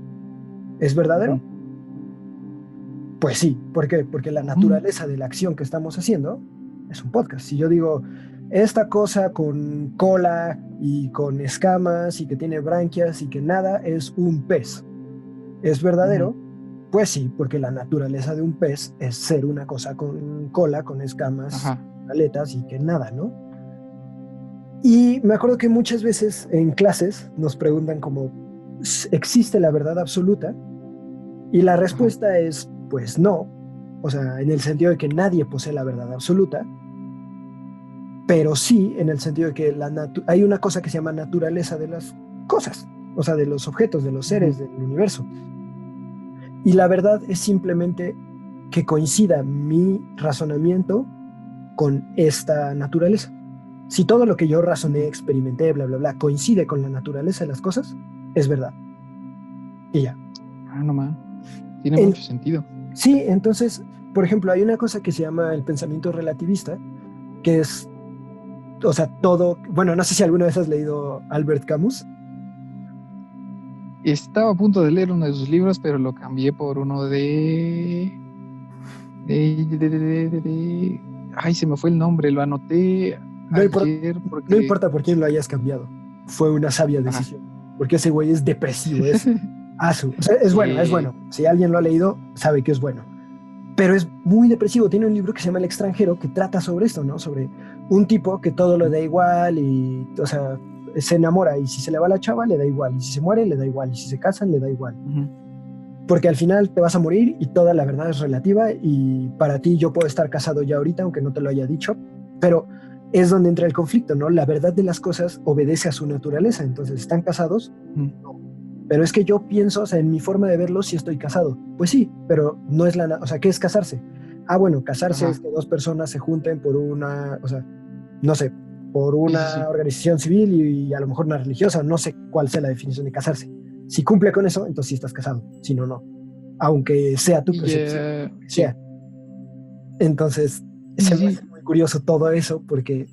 ¿es verdadero? ujú, Pues sí, ¿por qué? Porque la ujú, naturaleza de la acción que estamos haciendo es un podcast. Si yo digo, esta cosa con cola y con escamas y que tiene branquias y que nada es un pez, ¿es ujú, verdadero? Pues sí, porque la naturaleza de un pez es ser una cosa con cola, con escamas, ajá, aletas y que nada, ¿no? Y me acuerdo que muchas veces en clases nos preguntan como, ¿existe la verdad absoluta? Y la ajá. respuesta es, pues no, o sea, en el sentido de que nadie posee la verdad absoluta, pero sí en el sentido de que hay una cosa que se llama naturaleza de las cosas, o sea, de los objetos, de los Ujú. seres, del universo. Y la verdad es simplemente que coincida mi razonamiento con esta naturaleza. Si todo lo que yo razoné, experimenté, bla, bla, bla, coincide con la naturaleza de las cosas, es verdad. Y ya. Ah, no más. Tiene En, mucho sentido. sí, entonces, por ejemplo, hay una cosa que se llama el pensamiento relativista, que es, o sea, todo, bueno, no sé si alguna vez has leído Albert Camus. Estaba a punto de leer uno de sus libros, pero lo cambié por uno Ay, se me fue el nombre, lo anoté No importa, ayer no porque... importa por quién lo hayas cambiado, fue una sabia Ajá. decisión, porque ese güey es depresivo, es asu. O sea, es bueno, es Sí. bueno. Si alguien lo ha leído, sabe que es bueno. Pero es muy depresivo. Tiene un libro que se llama El extranjero que trata sobre esto, ¿no? Sobre un tipo que todo le da igual y, o sea, se enamora y si se le va la chava le da igual y si se muere le da igual y si se casan le da igual. Ujú. Porque al final te vas a morir y toda la verdad es relativa y para ti yo puedo estar casado ya ahorita aunque no te lo haya dicho, pero es donde entra el conflicto, ¿no? La verdad de las cosas obedece a su naturaleza. Entonces, ¿están casados? No. Pero es que yo pienso, o sea, en mi forma de verlo, sí estoy casado. Pues sí, pero no es o sea, ¿qué es casarse? Ah, bueno, casarse Ajá. es que dos personas se junten por una, o sea, no sé, por Sí, sí, una sí. organización civil y a lo mejor una religiosa, no sé cuál sea la definición de casarse. Si cumple con eso, entonces sí estás casado, si no, no. Aunque sea tu Y percepción, lo que sí, sea. Entonces, sí, se sí, me hace sí. muy curioso todo eso porque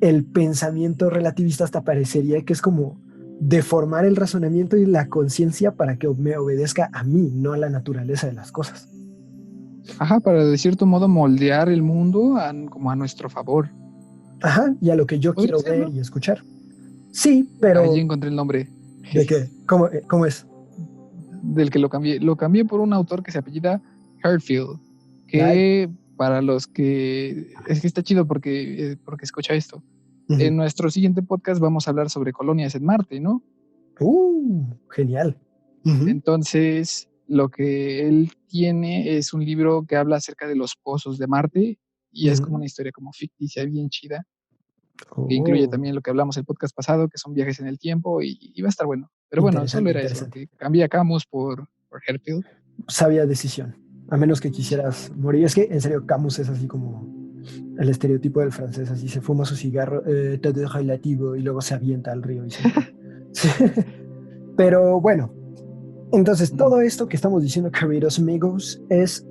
el pensamiento relativista hasta parecería que es como deformar el razonamiento y la conciencia para que me obedezca a mí, no a la naturaleza de las cosas. Ajá, para de cierto modo moldear el mundo como a nuestro favor. Ajá, y a lo que yo Podría quiero ser, ver ¿no? y escuchar. Sí, Allí pero encontré el nombre ¿de qué? ¿Cómo es? del que lo cambié. Lo cambié por un autor que se apellida Herfield, Ay, que para los que... Es que está chido porque escucha esto. uh-huh. En nuestro siguiente podcast vamos a hablar sobre colonias en Marte, ¿no? Genial. Uh-huh. Entonces, lo que él tiene es un libro que habla acerca de los pozos de Marte y es como Uh-huh. una historia como ficticia bien chida, que incluye Oh, también lo que hablamos el podcast pasado, que son viajes en el tiempo y va a estar bueno. Pero bueno, solo interesante, era eso, interesante. que cambié a Camus por Herfield. Sabia decisión. A menos que quisieras morir. Es que, en serio, Camus es así como el estereotipo del francés. Así se fuma su cigarro, todo relativo, y luego se avienta al río y se muere. Sí. Pero bueno, entonces Ujú, todo esto que estamos diciendo, queridos amigos, es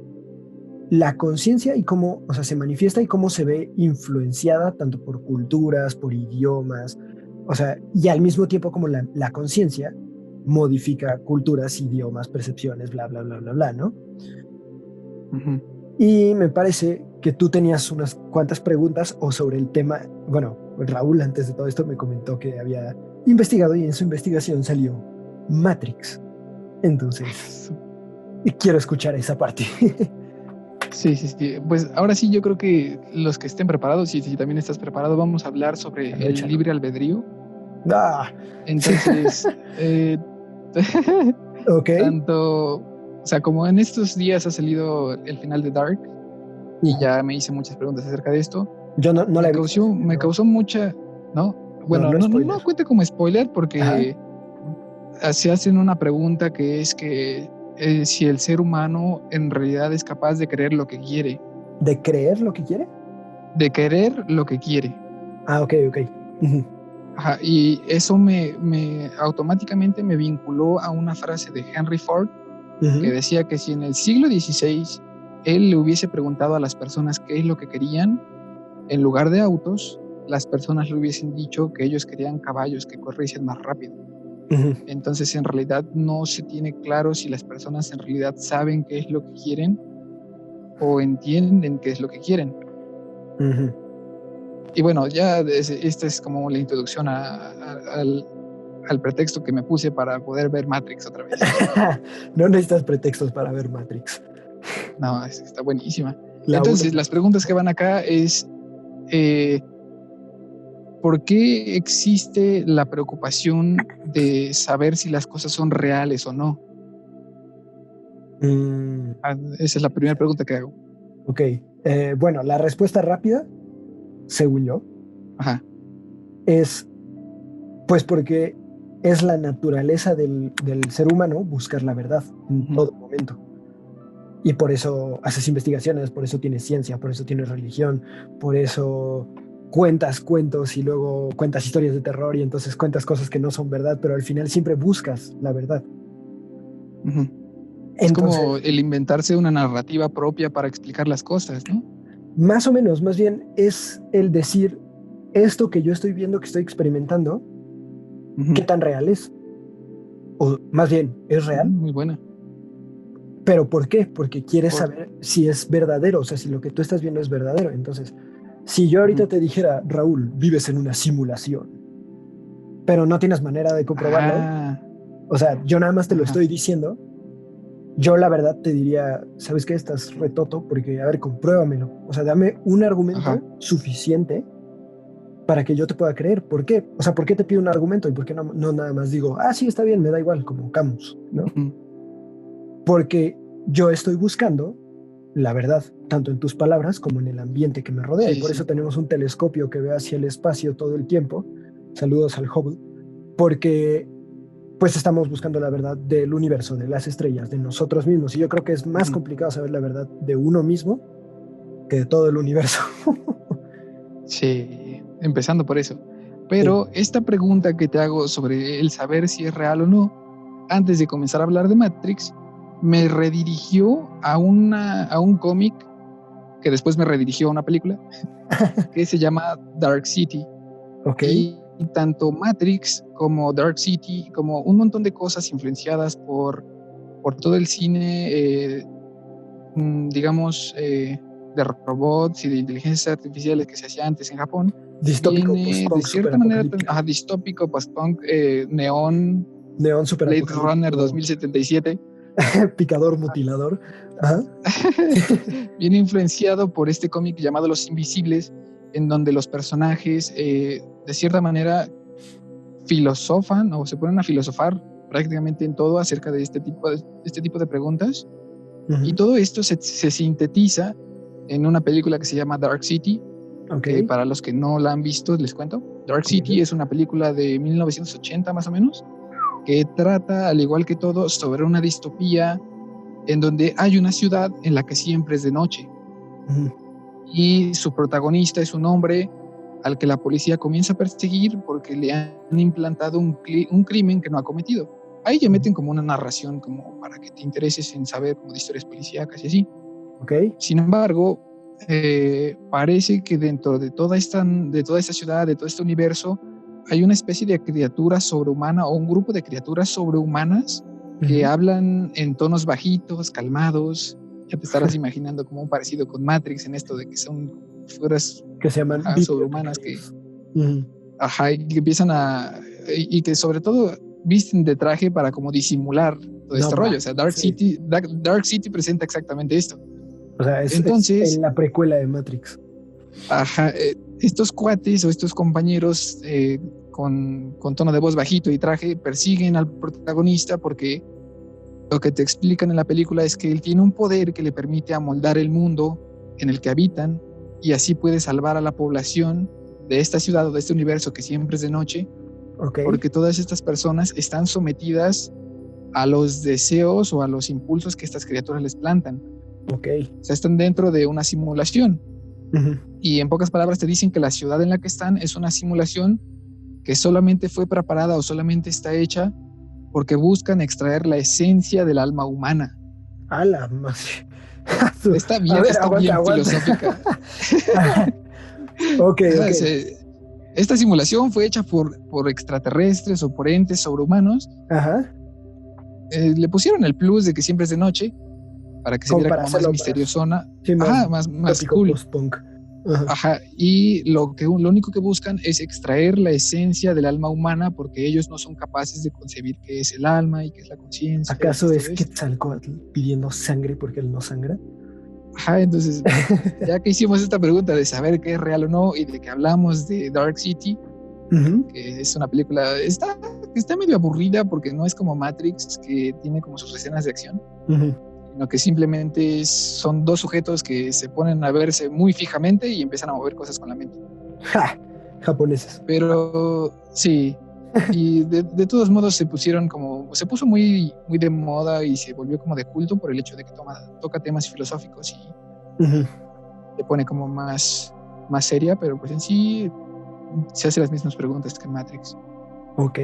la conciencia y cómo, o sea, se manifiesta y cómo se ve influenciada tanto por culturas, por idiomas, o sea, y al mismo tiempo como la conciencia modifica culturas, idiomas, percepciones, bla, bla, bla, bla, bla, ¿no? ujú. Y me parece que tú tenías unas cuantas preguntas o sobre el tema, bueno, Raúl antes de todo esto me comentó que había investigado y en su investigación salió Matrix. Entonces, quiero escuchar esa parte. Sí, sí, sí. Pues ahora sí, yo creo que los que estén preparados, y si también estás preparado, vamos a hablar sobre Échalo, el échalo. libre albedrío. Ah, Entonces, ok. tanto, o sea, como en estos días ha salido el final de Dark y Ujú. ya me hice muchas preguntas acerca de esto, Yo no la he visto, así que me no, causó mucha, ¿no? no, Bueno, no no spoiler. cuenta como spoiler Ajá. porque se hacen una pregunta que es que si el ser humano en realidad es capaz de creer lo que quiere, ¿De creer lo que quiere? de querer lo que quiere. Ah, ok, ok. Ujú, Ajá, y eso me automáticamente me vinculó a una frase de Henry Ford que ujú, decía que si en el siglo XVI él le hubiese preguntado a las personas qué es lo que querían, en lugar de autos, las personas le hubiesen dicho que ellos querían caballos que corriesen más rápido. ujú, Entonces, en realidad no se tiene claro si las personas en realidad saben qué es lo que quieren o entienden qué es lo que quieren. ujú. Y bueno, ya esta es como la introducción al pretexto que me puse para poder ver Matrix otra vez. No necesitas pretextos para ver Matrix. No, está buenísima. La uno Entonces, y la las 2. preguntas que van acá es, eh, ¿por qué existe la preocupación de saber si las cosas son reales o no? Esa es la primera pregunta que hago. Ok. Bueno, la respuesta rápida, según yo, Ajá. es pues porque es la naturaleza del ser humano buscar la verdad en Ujú, todo momento. Y por eso haces investigaciones, por eso tienes ciencia, por eso tienes religión, por eso cuentas cuentos y luego cuentas historias de terror y entonces cuentas cosas que no son verdad, pero al final siempre buscas la verdad. ujú. Es como Entonces, el inventarse una narrativa propia para explicar las cosas, ¿no? más o menos, más bien es el decir esto que yo estoy viendo, que estoy experimentando, Ujú. qué tan real es. O más bien, ¿es real? Muy buena. ¿Pero por qué? Porque quieres Por, saber si es verdadero, o sea, si lo que tú estás viendo es verdadero. Entonces, si yo ahorita ujú. te dijera, Raúl, vives en una simulación, pero no tienes manera de comprobarlo, Ah, o sea, yo nada más te lo ajá. estoy diciendo, yo la verdad te diría, ¿sabes qué? Estás retoto porque, a ver, compruébamelo. O sea, dame un Ajá. argumento suficiente para que yo te pueda creer. ¿Por qué? O sea, ¿por qué te pido un argumento y por qué no nada más digo, ah, sí, está bien, me da igual, como Camus, ¿no? Ujú, Porque yo estoy buscando la verdad, tanto en tus palabras como en el ambiente que me rodea. Y Sí, por eso sí. tenemos un telescopio que ve hacia el espacio todo el tiempo. Saludos al Hubble, porque pues estamos buscando la verdad del universo, de las estrellas, de nosotros mismos. Y yo creo que es más Ujú. complicado saber la verdad de uno mismo que de todo el universo. Sí, empezando por eso. Sí. Pero esta pregunta que te hago sobre el saber si es real o no, antes de comenzar a hablar de Matrix, me redirigió a un cómic que después me redirigió a una película que se llama Dark City. Ok. Y tanto Matrix como Dark City, como un montón de cosas influenciadas por todo el cine, digamos, de robots y de inteligencias artificiales que se hacía antes en Japón, Distópico, viene de post-punk, super cierta manera apocalíptico. distópico, post-punk, neón, Neón super Blade Runner apocalíptico. 2077. Picador, mutilador. Ajá. Viene influenciado por este cómic llamado Los Invisibles, en donde los personajes, de cierta manera, filosofan o se ponen a filosofar prácticamente en todo acerca de este tipo de preguntas. Y Ujú. todo esto se sintetiza en una película que se llama Dark City, Ok. que para los que no la han visto, les cuento. Dark City Ujú. es una película de 1980 más o menos, que trata, al igual que todo, sobre una distopía en donde hay una ciudad en la que siempre es de noche. Ujú. Y su protagonista es un hombre al que la policía comienza a perseguir porque le han implantado un crimen que no ha cometido. Ahí ya Ujú. meten como una narración como para que te intereses en saber como de historias policíacas y así. Ok. Sin embargo, parece que dentro de toda esta ciudad, de todo este universo, hay una especie de criatura sobrehumana o un grupo de criaturas sobrehumanas que Ujú. hablan en tonos bajitos, calmados. Ya te estarás imaginando como un parecido con Matrix en esto de que son figuras, Que se llaman sobrehumanas que, bibliotecarios. Ujú. y que empiezan y que sobre todo visten de traje para como disimular todo No este rollo. O más. sea, Sí. Dark City presenta exactamente esto. O sea, es en Entonces, la precuela de Matrix. estos cuates o estos compañeros, con tono de voz bajito y traje persiguen al protagonista porque lo que te explican en la película es que él tiene un poder que le permite amoldar el mundo en el que habitan y así puede salvar a la población de esta ciudad o de este universo que siempre es de noche, Ok. porque todas estas personas están sometidas a los deseos o a los impulsos que estas criaturas les plantan. Ok. O sea, están dentro de una simulación. Ujú. Y en pocas palabras te dicen que la ciudad en la que están es una simulación que solamente fue preparada o solamente está hecha porque buscan extraer la esencia del alma humana. A la madre. A ver, Está aguanta, bien aguanta. filosófica. Ok, ok. Esta simulación fue hecha por extraterrestres o por entes sobrehumanos. Ajá. Le pusieron el plus de que siempre es de noche para que se Como viera para como más hacerlo más, misteriosona. sí, más Más tópico cool. post-punk. Ajá. Ajá, y lo único que buscan es extraer la esencia del alma humana porque ellos no son capaces de concebir qué es el alma y qué es la conciencia y qué ¿Acaso es es todo esto. Quetzalcóatl pidiendo sangre porque él no sangra? Ajá, entonces, ya que hicimos esta pregunta de saber qué es real o no y de que hablamos de Dark City, Ujú. que es una película, está medio aburrida porque no es como Matrix, que tiene como sus escenas de acción, Ujú. sino que simplemente son dos sujetos que se ponen a verse muy fijamente y empiezan a mover cosas con la mente. ¡Ja! Japoneses. Pero sí, y de todos modos se puso muy de moda y se volvió como de culto por el hecho de que toca temas filosóficos y Ujú. se pone como más seria, pero pues en sí se hace las mismas preguntas que Matrix. Ok.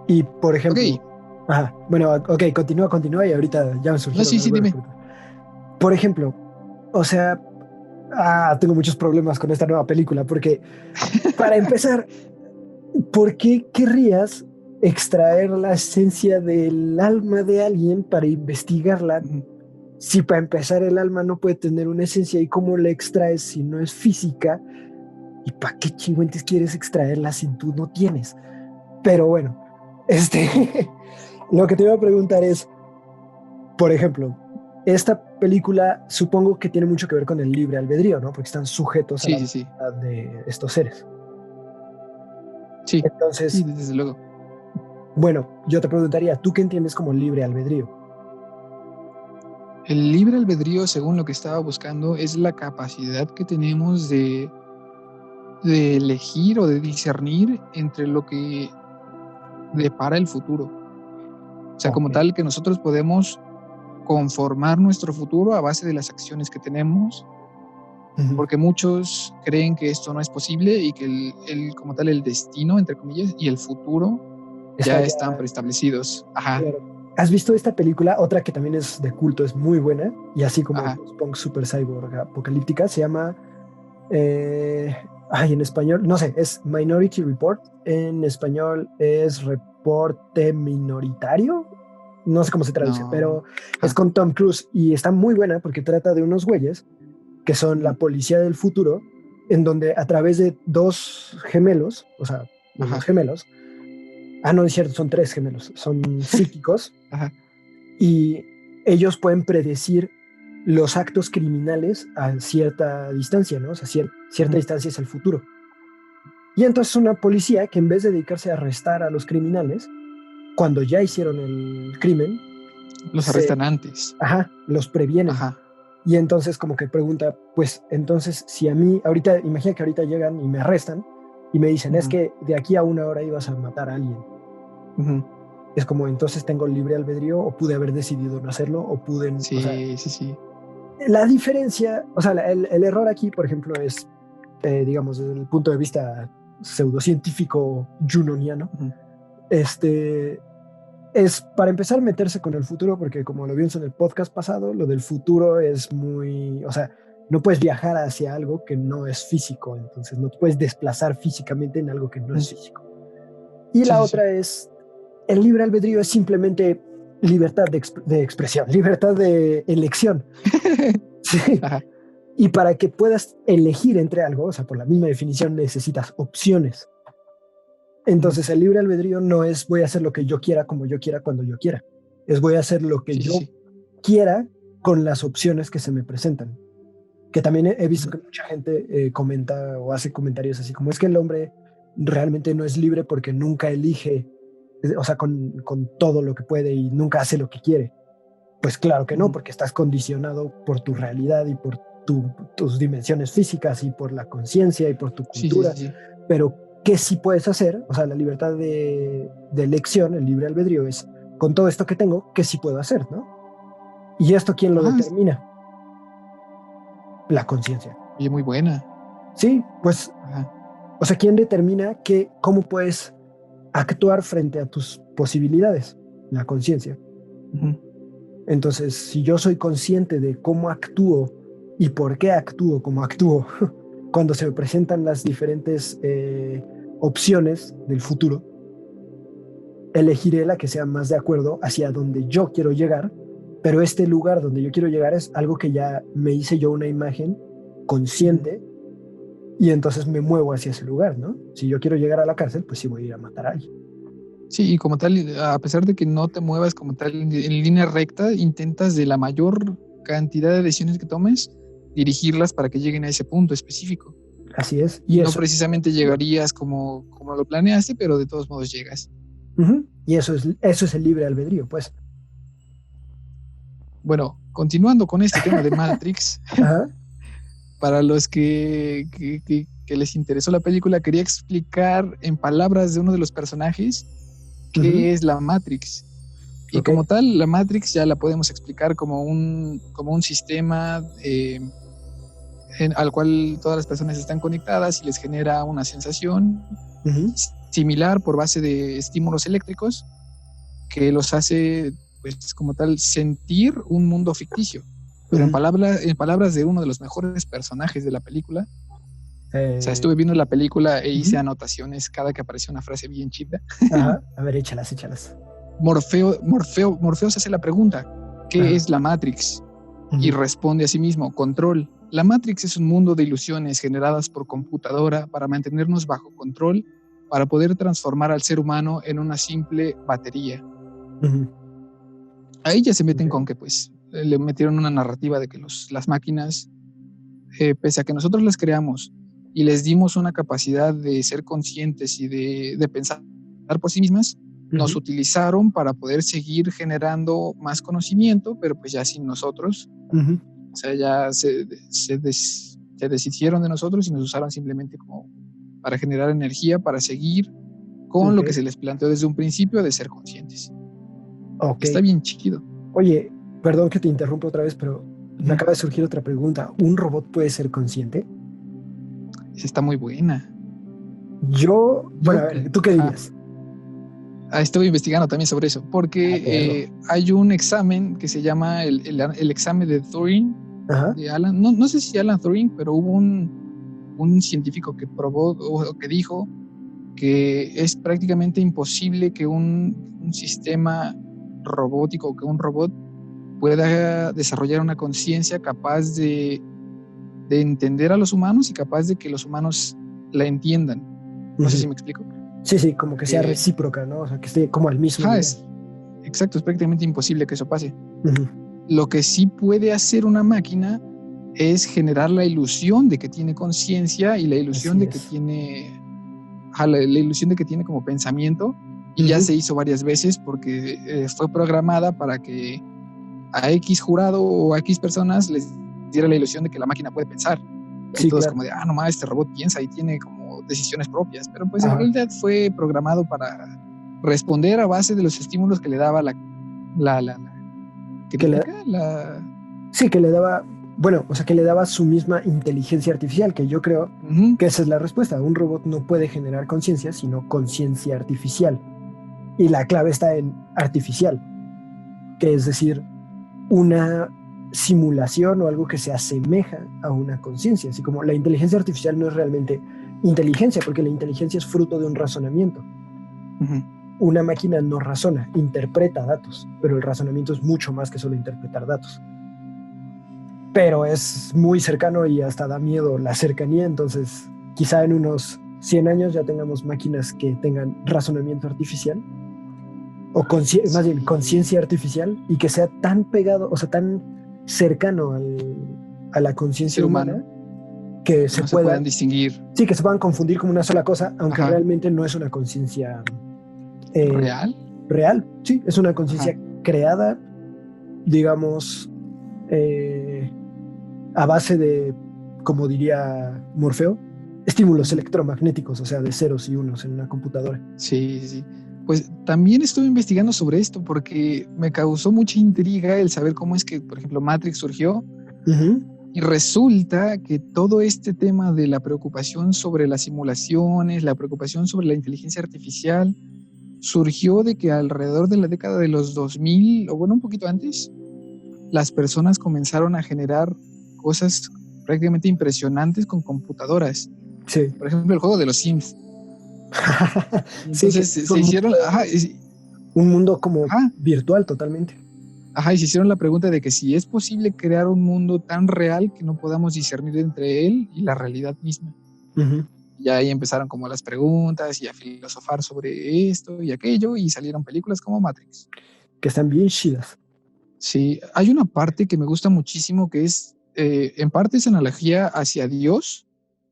Y por Ok, ejemplo, ajá, bueno, ok, continúa y ahorita ya me no, surgieron sí, sí, algunas dime. preguntas. Por ejemplo, o sea, tengo muchos problemas con esta nueva película porque, para empezar, ¿por qué querrías extraer la esencia del alma de alguien para investigarla? Si para empezar el alma no puede tener una esencia y cómo la extraes si no es física, y para qué chingüentes quieres extraerla si tú no tienes. Pero bueno, lo que te iba a preguntar es, por ejemplo, esta película supongo que tiene mucho que ver con el libre albedrío, ¿no? Porque están sujetos a Sí, la sí, sí, voluntad de estos seres. sí, sí, Entonces, desde luego. bueno, yo te preguntaría, ¿tú qué entiendes como libre albedrío? El libre albedrío, según lo que estaba buscando, es la capacidad que tenemos de elegir o de discernir entre lo que depara el futuro. O sea, como tal, que nosotros podemos conformar nuestro futuro a base de las acciones que tenemos, porque muchos creen que esto no es posible y que como tal, el destino, entre comillas, y el futuro ya están preestablecidos. Ajá. Claro. ¿Has visto esta película? Otra que también es de culto, es muy buena, y así como Punk Super Cyborg Apocalíptica, se llama, en español, no sé, es Minority Report, en español es Reporte Minoritario, no sé cómo se traduce, pero es con Tom Cruise y está muy buena porque trata de unos güeyes que son la policía del futuro, en donde a través de dos gemelos, o sea, unos gemelos, no es cierto, son tres gemelos, son psíquicos, y ellos pueden predecir los actos criminales a cierta distancia, ¿no? O sea, cierta distancia es el futuro. Y entonces una policía que en vez de dedicarse a arrestar a los criminales, cuando ya hicieron el crimen, los arrestan antes. Los previenen. Y entonces como que pregunta, pues entonces si a mí, ahorita, imagina que ahorita llegan y me arrestan y me dicen, es que de aquí a una hora ibas a matar a alguien. Es como, entonces tengo libre albedrío, o pude haber decidido no hacerlo, o pude... Sí. La diferencia, o sea, el error aquí, por ejemplo, es, digamos, desde el punto de vista pseudocientífico junoniano, es para empezar meterse con el futuro, porque como lo vimos en el podcast pasado, lo del futuro es muy, o sea, no puedes viajar hacia algo que no es físico, entonces no te puedes desplazar físicamente en algo que no es físico. Y la otra es, el libre albedrío es simplemente libertad de expresión, libertad de elección. Y para que puedas elegir entre algo, o sea, por la misma definición necesitas opciones. Entonces el libre albedrío no es voy a hacer lo que yo quiera, como yo quiera, cuando yo quiera. Es voy a hacer lo que yo quiera con las opciones que se me presentan. Que también he visto que mucha gente comenta o hace comentarios así como es que el hombre realmente no es libre porque nunca elige, o sea, con todo lo que puede y nunca hace lo que quiere. Pues claro que no, porque estás condicionado por tu realidad y por tus dimensiones físicas y por la conciencia y por tu cultura. Pero ¿qué sí puedes hacer? O sea, la libertad de elección, el libre albedrío es, con todo esto que tengo, ¿qué sí puedo hacer, no? ¿Y esto quién lo determina? La conciencia. Y muy buena. Sí, pues, o sea, ¿quién determina cómo puedes actuar frente a tus posibilidades? La conciencia. Entonces, si yo soy consciente de cómo actúo y por qué actúo como actúo, cuando se me presentan las diferentes opciones del futuro, elegiré la que sea más de acuerdo hacia donde yo quiero llegar, pero este lugar donde yo quiero llegar es algo que ya me hice yo una imagen consciente y entonces me muevo hacia ese lugar, ¿no? Si yo quiero llegar a la cárcel, pues sí voy a ir a matar a alguien. Sí, y como tal, a pesar de que no te muevas como tal en línea recta, intentas de la mayor cantidad de decisiones que tomes, dirigirlas para que lleguen a ese punto específico. Así es. Y no eso, precisamente llegarías como lo planeaste, pero de todos modos llegas. Y eso es el libre albedrío, pues. Bueno, continuando con este tema de Matrix, para los que les interesó la película, quería explicar en palabras de uno de los personajes qué es la Matrix. Y como tal, la Matrix ya la podemos explicar como un sistema al cual todas las personas están conectadas y les genera una sensación similar por base de estímulos eléctricos que los hace, pues como tal, sentir un mundo ficticio. Pero en palabras de uno de los mejores personajes de la película, o sea, estuve viendo la película e hice anotaciones cada que apareció una frase bien chida. A ver, échalas. Morfeo se hace la pregunta, ¿qué es la Matrix? Y responde a sí mismo, control. La Matrix es un mundo de ilusiones generadas por computadora para mantenernos bajo control, para poder transformar al ser humano en una simple batería. Ahí ya se meten con que pues le metieron una narrativa de que las máquinas, pese a que nosotros las creamos y les dimos una capacidad de ser conscientes y de pensar por sí mismas, nos utilizaron para poder seguir generando más conocimiento, pero pues ya sin nosotros. O sea, ya se deshicieron de nosotros y nos usaron simplemente como para generar energía, para seguir con lo que se les planteó desde un principio de ser conscientes. Está bien chido. Oye, perdón que te interrumpa otra vez, pero me acaba de surgir otra pregunta. ¿Un robot puede ser consciente? Esa está muy buena. Bueno, a ver, ¿tú qué dirías? Estuve investigando también sobre eso, porque hay un examen que se llama el examen de Turing, de Alan, no sé si Alan Turing, pero hubo un científico que probó o que dijo que es prácticamente imposible que un sistema robótico o que un robot pueda desarrollar una conciencia capaz de entender a los humanos y capaz de que los humanos la entiendan. No sé si me explico. Sí, como que sea recíproca, ¿no? O sea, que esté como al mismo nivel. Exacto, es prácticamente imposible que eso pase. Lo que sí puede hacer una máquina es generar la ilusión de que tiene conciencia y la ilusión de que tiene la ilusión de que tiene como pensamiento, y ya se hizo varias veces porque fue programada para que a X jurado o a X personas les diera la ilusión de que la máquina puede pensar. Y todos como de, nomás este robot piensa y tiene como decisiones propias, pero pues en realidad fue programado para responder a base de los estímulos que le daba que le daba, bueno, o sea, que le daba su misma inteligencia artificial, que yo creo que esa es la respuesta. Un robot no puede generar conciencia, sino conciencia artificial. Y la clave está en artificial, que es decir, una simulación o algo que se asemeja a una conciencia. Así como la inteligencia artificial no es realmente inteligencia, porque la inteligencia es fruto de un razonamiento. Una máquina no razona, interpreta datos, pero el razonamiento es mucho más que solo interpretar datos. Pero es muy cercano y hasta da miedo la cercanía, entonces quizá en unos 100 años ya tengamos máquinas que tengan razonamiento artificial o más bien conciencia artificial, y que sea tan pegado, o sea, tan cercano a la conciencia humana que se puedan distinguir. Sí, que se puedan confundir como una sola cosa, aunque realmente no es una conciencia real, sí, es una conciencia creada, digamos, a base de, como diría Morfeo, estímulos electromagnéticos, o sea, de ceros y unos en una computadora. Sí. Pues también estuve investigando sobre esto porque me causó mucha intriga el saber cómo es que, por ejemplo, Matrix surgió. Y resulta que todo este tema de la preocupación sobre las simulaciones, la preocupación sobre la inteligencia artificial, surgió de que alrededor de la década de los 2000, o bueno, un poquito antes, las personas comenzaron a generar cosas prácticamente impresionantes con computadoras. Sí. Por ejemplo, el juego de los Sims. Entonces se hicieron... un mundo como virtual totalmente. Y se hicieron la pregunta de que si es posible crear un mundo tan real que no podamos discernir entre él y la realidad misma. Y ahí empezaron como las preguntas y a filosofar sobre esto y aquello, y salieron películas como Matrix. Que están bien chidas. Sí, hay una parte que me gusta muchísimo que es, en parte es analogía hacia Dios,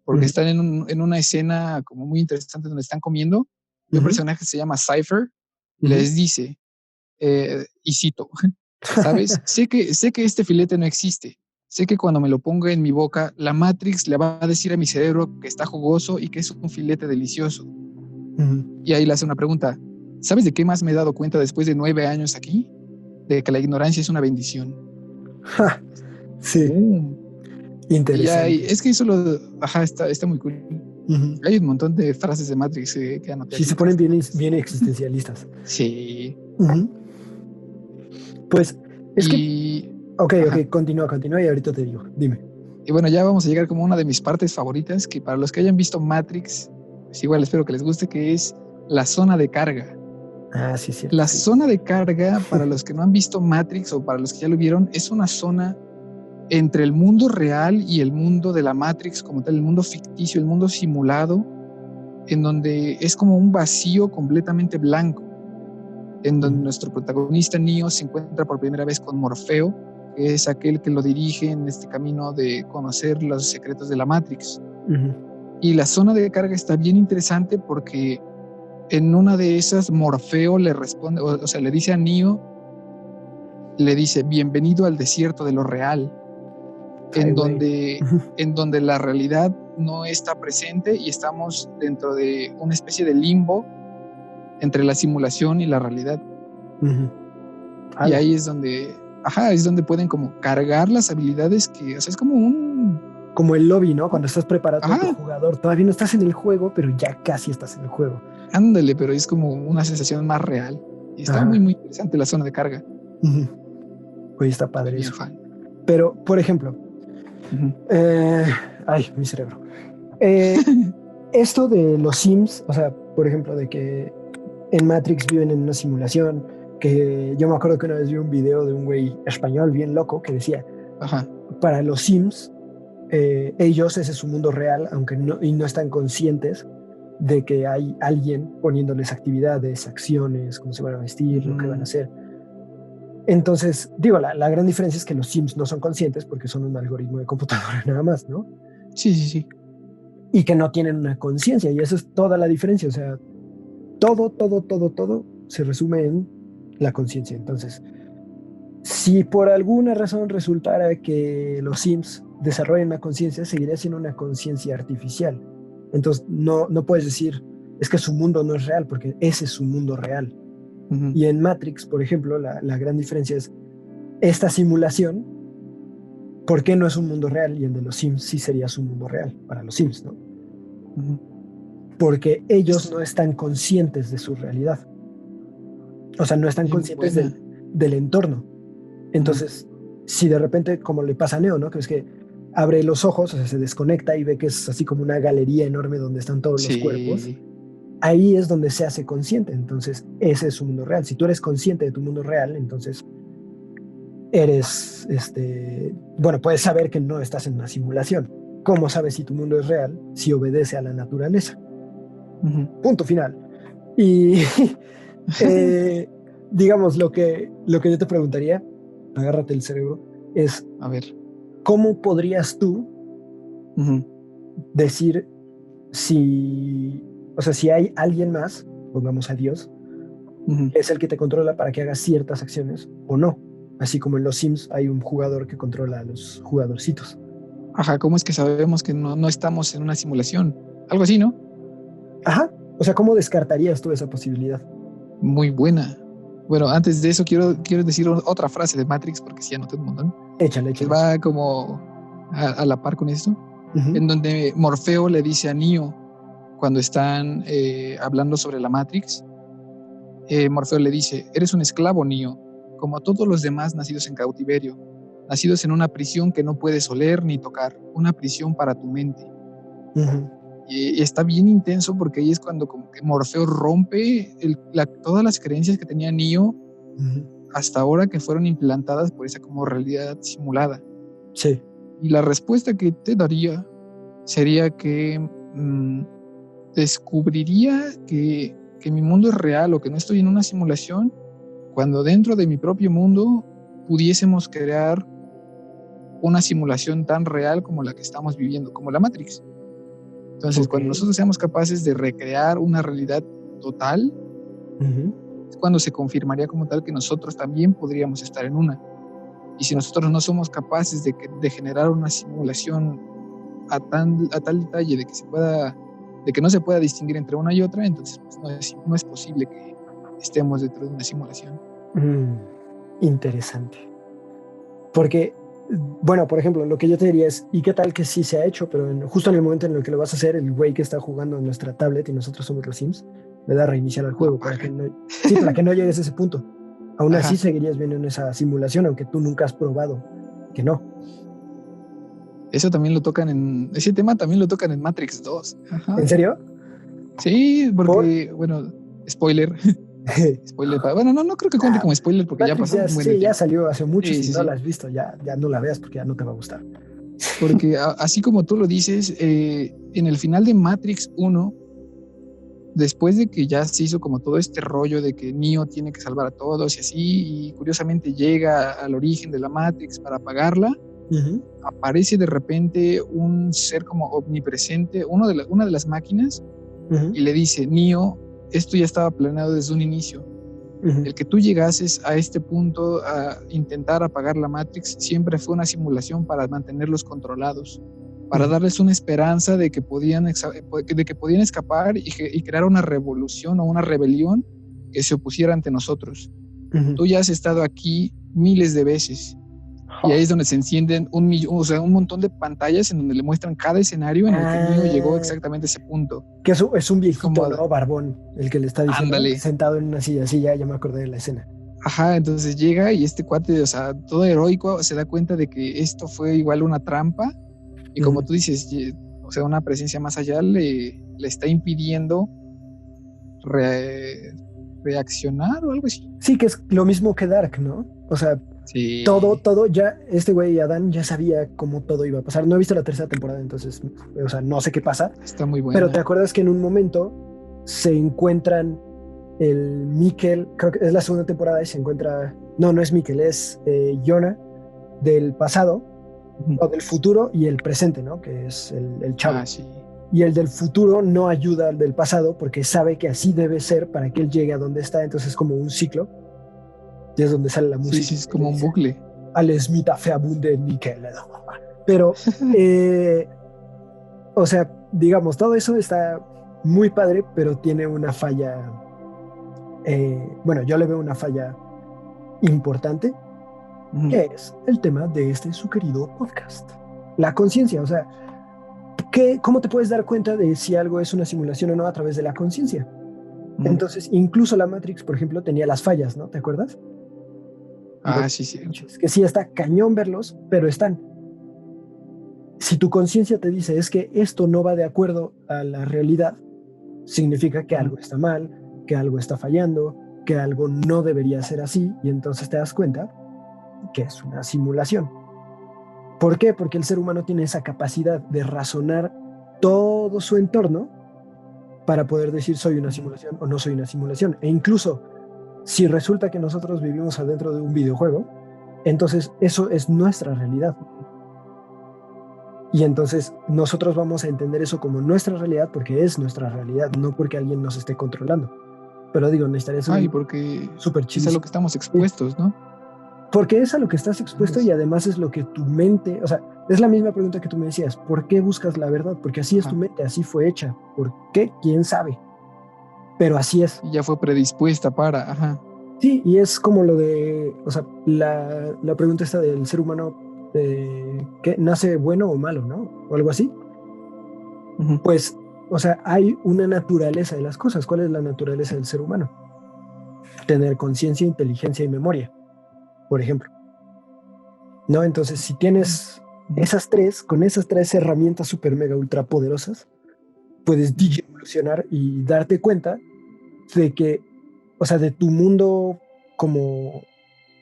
porque están en una escena como muy interesante donde están comiendo, y un personaje que se llama Cypher les dice, y cito, ¿sabes? sé que este filete no existe. Sé que cuando me lo ponga en mi boca, la Matrix le va a decir a mi cerebro que está jugoso y que es un filete delicioso. Y ahí le hace una pregunta. ¿Sabes de qué más me he dado cuenta después de 9 años aquí? De que la ignorancia es una bendición. Sí. Interesante. Es que eso está muy cool. Hay un montón de frases de Matrix que anoté. Sí, se ponen bien existencialistas. Sí. Pues es que... Ok, continúa y ahorita te digo, dime. Y bueno, ya vamos a llegar como a una de mis partes favoritas, que para los que hayan visto Matrix, pues igual espero que les guste, que es la zona de carga. Sí, sí. La zona de carga, para los que no han visto Matrix o para los que ya lo vieron, es una zona entre el mundo real y el mundo de la Matrix, como tal, el mundo ficticio, el mundo simulado, en donde es como un vacío completamente blanco, en donde nuestro protagonista Neo se encuentra por primera vez con Morfeo, que es aquel que lo dirige en este camino de conocer los secretos de la Matrix. Y la zona de carga está bien interesante porque en una de esas Morfeo le responde, o sea, le dice a Neo, le dice, bienvenido al desierto de lo real, en donde la realidad no está presente y estamos dentro de una especie de limbo entre la simulación y la realidad. Y ahí es donde, es donde pueden como cargar las habilidades que, o sea, es como el lobby, ¿no? Cuando estás preparando a tu jugador, todavía no estás en el juego, pero ya casi estás en el juego. Ándale, pero es como una sensación más real. Y está muy, muy interesante la zona de carga. Oye, está padre eso. Pero, por ejemplo, mi cerebro. Esto de los Sims, o sea, por ejemplo, de que en Matrix viven en una simulación, que yo me acuerdo que una vez vi un video de un güey español bien loco que decía, para los Sims, ellos, ese es su mundo real, aunque no están conscientes de que hay alguien poniéndoles actividades, acciones, cómo se van a vestir, lo que van a hacer. Entonces, digo, la gran diferencia es que los Sims no son conscientes porque son un algoritmo de computadora nada más, ¿no? Sí. Y que no tienen una conciencia, y eso es toda la diferencia. O sea, todo se resume en la conciencia. Entonces, si por alguna razón resultara que los Sims desarrollan una conciencia, seguiría siendo una conciencia artificial. Entonces, no puedes decir, es que su mundo no es real, porque ese es su mundo real. Y en Matrix, por ejemplo, la gran diferencia es esta simulación, ¿por qué no es un mundo real? Y el de los Sims sí sería su mundo real para los Sims, ¿no? Porque ellos no están conscientes de su realidad. O sea, no están conscientes del entorno. Entonces, si de repente, como le pasa a Neo, ¿no? Que es que abre los ojos, o sea, se desconecta y ve que es así como una galería enorme donde están todos los cuerpos. Ahí es donde se hace consciente. Entonces, ese es su mundo real. Si tú eres consciente de tu mundo real, entonces eres, puedes saber que no estás en una simulación. ¿Cómo sabes si tu mundo es real? Si obedece a la naturaleza. Punto final. Y digamos, lo que yo te preguntaría, agárrate el cerebro, es, a ver, ¿cómo podrías tú decir si hay alguien más, pongamos a Dios, es el que te controla para que hagas ciertas acciones o no? Así como en los Sims hay un jugador que controla a los jugadorcitos. ¿Cómo es que sabemos que no estamos en una simulación? Algo así, ¿no? O sea, ¿cómo descartarías tú esa posibilidad? Muy buena. Bueno, antes de eso quiero decir otra frase de Matrix, porque sí anoté un montón. Échale. Que va como a la par con esto, en donde Morfeo le dice a Neo, cuando están hablando sobre la Matrix, Morfeo le dice, eres un esclavo, Neo, como todos los demás nacidos en cautiverio, nacidos en una prisión que no puedes oler ni tocar, una prisión para tu mente. Y está bien intenso porque ahí es cuando como que Morfeo rompe todas las creencias que tenía Neo hasta ahora, que fueron implantadas por esa como realidad simulada. Sí. Y la respuesta que te daría sería que descubriría que mi mundo es real o que no estoy en una simulación, cuando dentro de mi propio mundo pudiésemos crear una simulación tan real como la que estamos viviendo, como la Matrix. Entonces, cuando nosotros seamos capaces de recrear una realidad total, es cuando se confirmaría como tal que nosotros también podríamos estar en una. Y si nosotros no somos capaces de generar una simulación a tal detalle de que no se pueda distinguir entre una y otra, entonces pues, no es posible que estemos dentro de una simulación. Interesante. Porque, bueno, por ejemplo, lo que yo te diría es, ¿y qué tal que sí se ha hecho? Pero justo en el momento en el que lo vas a hacer, el güey que está jugando en nuestra tablet y nosotros somos los Sims, le da a reiniciar al juego para que no llegues a ese punto. Aún así seguirías viendo en esa simulación, aunque tú nunca has probado que no. Ese tema también lo tocan en Matrix 2. ¿En serio? Sí, porque, bueno, spoiler. Bueno, no creo que cuente como spoiler porque Matrix ya pasó. Ya salió hace mucho. Si no la has visto, ya no la veas porque ya no te va a gustar. Porque así como tú lo dices, en el final de Matrix 1, después de que ya se hizo como todo este rollo de que Neo tiene que salvar a todos y así, y curiosamente llega al origen de la Matrix para apagarla, aparece de repente un ser como omnipresente, una de las máquinas, y le dice, Neo, esto ya estaba planeado desde un inicio. Ujú. El que tú llegases a este punto a intentar apagar la Matrix siempre fue una simulación para mantenerlos controlados, para Ujú. darles una esperanza de que podían escapar y crear una revolución o una rebelión que se opusiera ante nosotros. Ujú. Tú ya has estado aquí miles de veces y ahí es donde se encienden un montón de pantallas en donde le muestran cada escenario en el que Neo llegó Ah, exactamente a ese punto. que es un Es como, viejito, ¿no? Barbón, el que le está diciendo, ándale. sentado en una silla. Sí, ya me acordé de la escena. Ajá, entonces llega y este cuate, o sea, todo heroico, se da cuenta de que esto fue igual una trampa y como Ujú. tú dices, o sea, una presencia más allá le está impidiendo re- reaccionar o algo así. Sí, que es lo mismo que Dark, ¿no? O sea, Sí, todo, ya, este güey Adán ya sabía cómo todo iba a pasar. No he visto la tercera temporada, entonces, o sea, no sé qué pasa. está muy Pero te buena. acuerdas que en un momento se encuentran el Mikkel, creo que es la segunda temporada y se encuentra, no es Mikkel, es Jonah del pasado, Ujú. o del futuro y el presente, ¿no? Que es el chavo. Ah, sí. Y el del futuro no ayuda al del pasado porque sabe que así debe ser para que él llegue a donde está. Entonces es como un ciclo. Y es donde sale la Sí, sí, música es que le como un dice bucle. al Smita Feabunde Mikkel. Pero, o sea, digamos, todo eso está muy padre, pero tiene una falla. Bueno, yo le veo una falla importante, Ujú. que es el tema de este su querido podcast. La conciencia, o sea, ¿cómo te puedes dar cuenta de si algo es una simulación o no a través de la conciencia? Ujú. Entonces, incluso la Matrix, por ejemplo, tenía las fallas, ¿no? ¿Te acuerdas? Y los Ah, sí, cierto. glitches, que sí está cañón verlos, pero están. Si tu conciencia te dice es que esto no va de acuerdo a la realidad, significa que Ujú. algo está mal, que algo está fallando, que algo no debería ser así, y entonces te das cuenta que es una simulación. ¿Por qué? Porque el ser humano tiene esa capacidad de razonar todo su entorno para poder decir soy una Ujú. simulación o no soy una simulación. E incluso si resulta que nosotros vivimos adentro de un videojuego, entonces eso es nuestra realidad. Y entonces nosotros vamos a entender eso como nuestra realidad porque es nuestra realidad, no porque alguien nos esté controlando. Pero digo, necesitarías Ah, y un porque súper es a lo chidísimo. que estamos Sí, expuestos, ¿no? porque es a lo que estás expuesto y Ambos. además es lo que tu mente, o sea, es la misma pregunta que tú me decías, ¿por qué buscas la verdad? Porque así es tu Ajá. mente, así fue hecha. ¿Por qué? ¿Quién sabe? Pero así es. Y ya fue predispuesta para, ajá. Sí, y es como lo de, o sea, la pregunta esta del ser humano, ¿qué nace bueno o malo, no? O algo así. Ujú. Pues, o sea, hay una naturaleza de las cosas. ¿Cuál es la naturaleza del ser humano? Tener conciencia, inteligencia y memoria, por ejemplo. ¿No? Entonces, si tienes Ujú. esas tres, con esas tres herramientas super mega ultra poderosas, puedes Ujú. evolucionar y darte cuenta de que, o sea, de tu mundo como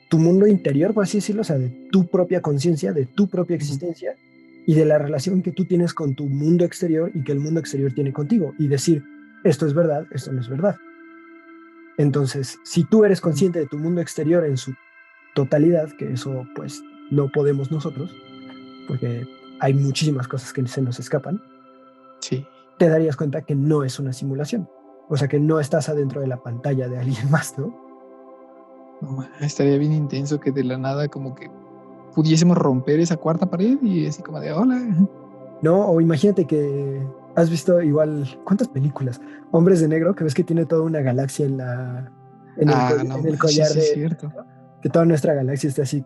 tu mundo interior, por así decirlo, o sea, de tu propia conciencia, de tu propia Ujú. existencia y de la relación que tú tienes con tu mundo exterior y que el mundo exterior tiene contigo y decir, esto es verdad, esto no es verdad. Entonces, si tú eres Ujú. consciente de tu mundo exterior en su totalidad, que eso pues no podemos nosotros, porque hay muchísimas cosas que se nos escapan, Sí. te darías cuenta que no es una simulación. O sea, que no estás adentro de la pantalla de alguien más, ¿no? No, estaría bien intenso que de la nada como que pudiésemos romper esa cuarta pared y así como de hola. No, o imagínate que has visto igual, ¿cuántas películas? Hombres de Negro, que ves que tiene toda una galaxia Ah, no en el manches, collar sí es de, cierto. que toda nuestra galaxia está así,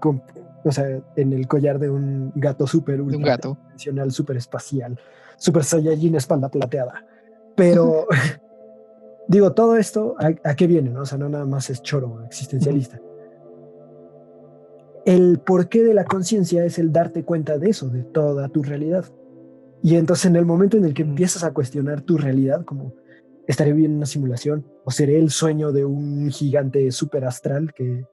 o sea, en el collar de un gato súper De un ultra gato. tridimensional, súper espacial, súper Saiyajin, espalda plateada. Pero digo, todo esto, ¿a qué viene? ¿No? O sea, no nada más es choro Ujú. existencialista. El porqué de la conciencia es el darte cuenta de eso, de toda tu realidad. Y entonces en el momento en el que Ujú. empiezas a cuestionar tu realidad, como estaré viviendo una simulación o seré el sueño de un gigante súper astral que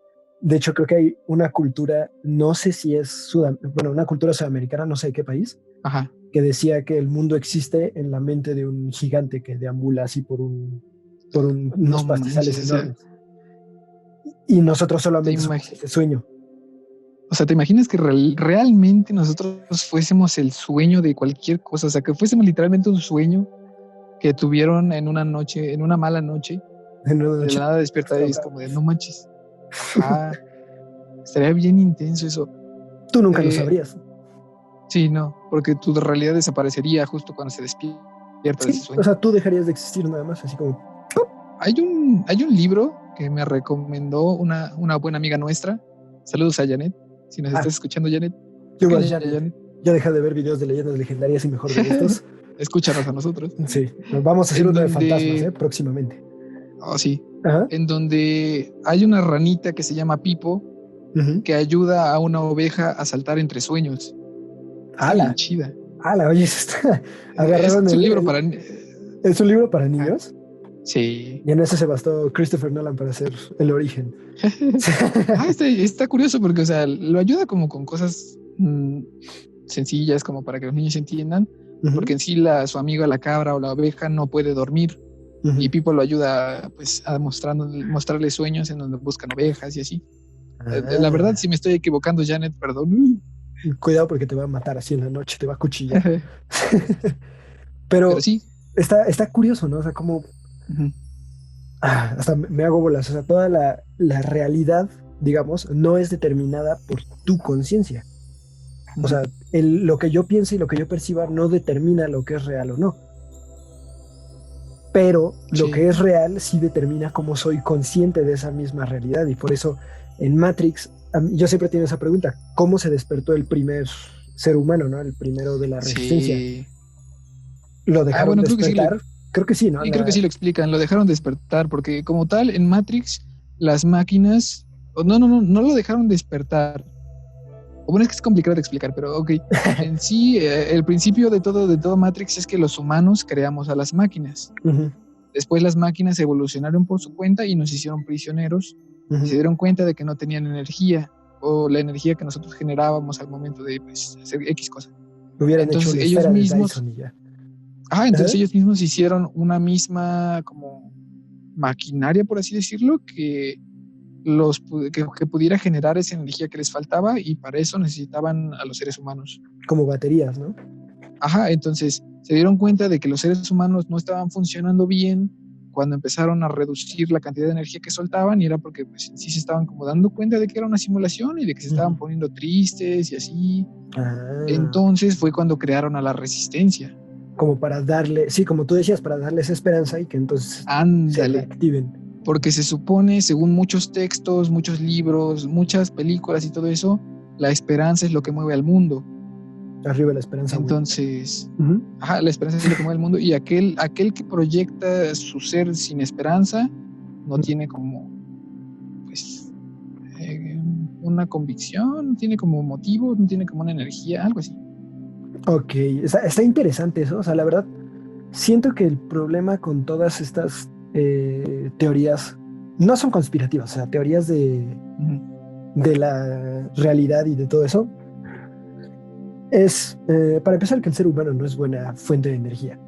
de hecho creo que hay una cultura, no sé si es bueno, una cultura sudamericana, no sé de qué país, Ajá. que decía que el mundo existe en la mente de un gigante que deambula así unos No pastizales manches, enormes. Y nosotros te solamente somos imagi- ese sueño. o sea, ¿te imaginas que realmente nosotros fuésemos el sueño de cualquier cosa? O sea, que fuésemos literalmente un sueño que tuvieron en una noche, en una mala noche, de la nada despertar y es como de no manches. Estaría bien intenso eso. Tú nunca lo sabrías. Sí, no, porque tu realidad desaparecería justo cuando se despierta de ese sueño. O sea, tú dejarías de existir nada más, así como... Hay un libro que me recomendó una buena amiga nuestra. Saludos a Janet, si nos estás escuchando, Janet. Janet. Ya deja de ver videos de leyendas legendarias y mejor de estos. Escúchanos a nosotros. Sí, nos vamos a hacer uno de fantasmas, próximamente. Oh, sí. Ajá. En donde hay una ranita que se llama Pipo, que ayuda a una oveja a saltar entre sueños. ¡Hala! Chida. ¡Hala! Oye, está agarraron es un libro para... ¿Es un libro para niños? Sí. Y en ese se bastó Christopher Nolan para hacer El Origen. Está curioso porque, o sea, lo ayuda como con cosas sencillas como para que los niños entiendan, porque en sí su amiga la cabra o la oveja no puede dormir y Pipo lo ayuda pues a mostrarle sueños en donde buscan ovejas y así. La verdad, si me estoy equivocando, Janet, perdón. Cuidado porque te va a matar así en la noche, te va a cuchillar. Pero sí. Está curioso, ¿no? O sea, como... hasta me hago bolas. O sea, toda la realidad, digamos, no es determinada por tu conciencia. O sea, lo que yo piense y lo que yo perciba no determina lo que es real o no. Pero lo que es real sí determina cómo soy consciente de esa misma realidad. Y por eso en Matrix, yo siempre tengo esa pregunta: ¿cómo se despertó el primer ser humano, ¿no? El primero de la resistencia. Sí. ¿Lo dejaron despertar? Creo que sí, ¿no? Creo que sí lo explican. Lo dejaron despertar porque como tal en Matrix las máquinas... No lo dejaron despertar. Bueno, es que es complicado de explicar, pero ok. En sí, el principio de todo Matrix es que los humanos creamos a las máquinas. Después las máquinas evolucionaron por su cuenta y nos hicieron prisioneros y se dieron cuenta de que no tenían energía o la energía que nosotros generábamos al momento de hacer X cosa. Entonces ellos mismos... entonces ellos mismos hicieron una misma como maquinaria, por así decirlo, que pudiera generar esa energía que les faltaba, y para eso necesitaban a los seres humanos. Como baterías, ¿no? Entonces se dieron cuenta de que los seres humanos no estaban funcionando bien cuando empezaron a reducir la cantidad de energía que soltaban, y era porque pues sí se estaban como dando cuenta de que era una simulación y de que se estaban poniendo tristes y así. Entonces fue cuando crearon a la resistencia. Como para darle, sí, como tú decías, para darles esperanza y que entonces se reactiven. Porque se supone, según muchos textos, muchos libros, muchas películas y todo eso, la esperanza es lo que mueve al mundo. Arriba la esperanza. Entonces, la esperanza es lo que mueve al mundo, y aquel que proyecta su ser sin esperanza no tiene como, pues, una convicción, no tiene como motivo, no tiene como una energía, algo así. Ok, está interesante eso. O sea, la verdad, siento que el problema con todas estas teorías no son conspirativas, o sea, teorías de la realidad y de todo eso, es, para empezar, que el ser humano no es buena fuente de energía.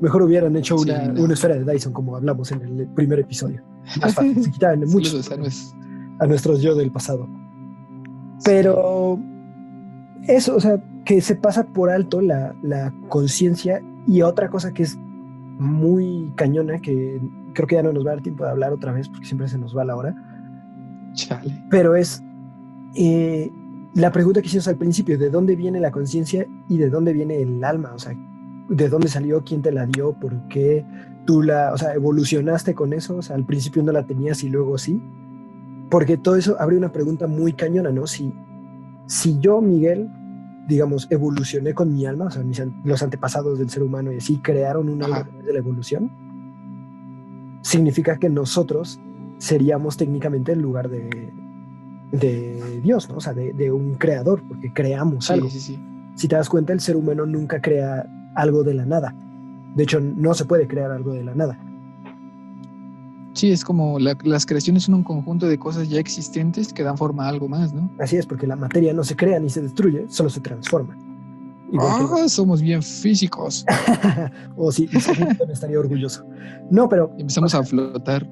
Mejor hubieran hecho una esfera de Dyson, como hablamos en el primer episodio. Más fácil, se quitaban muchos a nuestros yo del pasado. Pero eso, o sea, que se pasa por alto la conciencia. Y otra cosa que es muy cañona, que creo que ya no nos va a dar tiempo de hablar otra vez porque siempre se nos va la hora. Chale. Pero es la pregunta que hicimos al principio: ¿de dónde viene la conciencia y de dónde viene el alma? O sea, ¿de dónde salió? ¿Quién te la dio? ¿Por qué tú evolucionaste con eso? O sea, al principio no la tenías y luego sí. Porque todo eso abre una pregunta muy cañona, ¿no? Si yo, Miguel, digamos, evolucioné con mi alma, o sea, los antepasados del ser humano y así crearon un alma de la evolución, significa que nosotros seríamos técnicamente el lugar de Dios, ¿no? O sea, de un creador, porque creamos algo. Sí. Si te das cuenta, el ser humano nunca crea algo de la nada. De hecho, no se puede crear algo de la nada. Sí, es como las creaciones son un conjunto de cosas ya existentes que dan forma a algo más, ¿no? Así es, porque la materia no se crea ni se destruye, solo se transforma. Somos bien físicos. Sí, me estaría orgulloso. No, pero... Empezamos a flotar.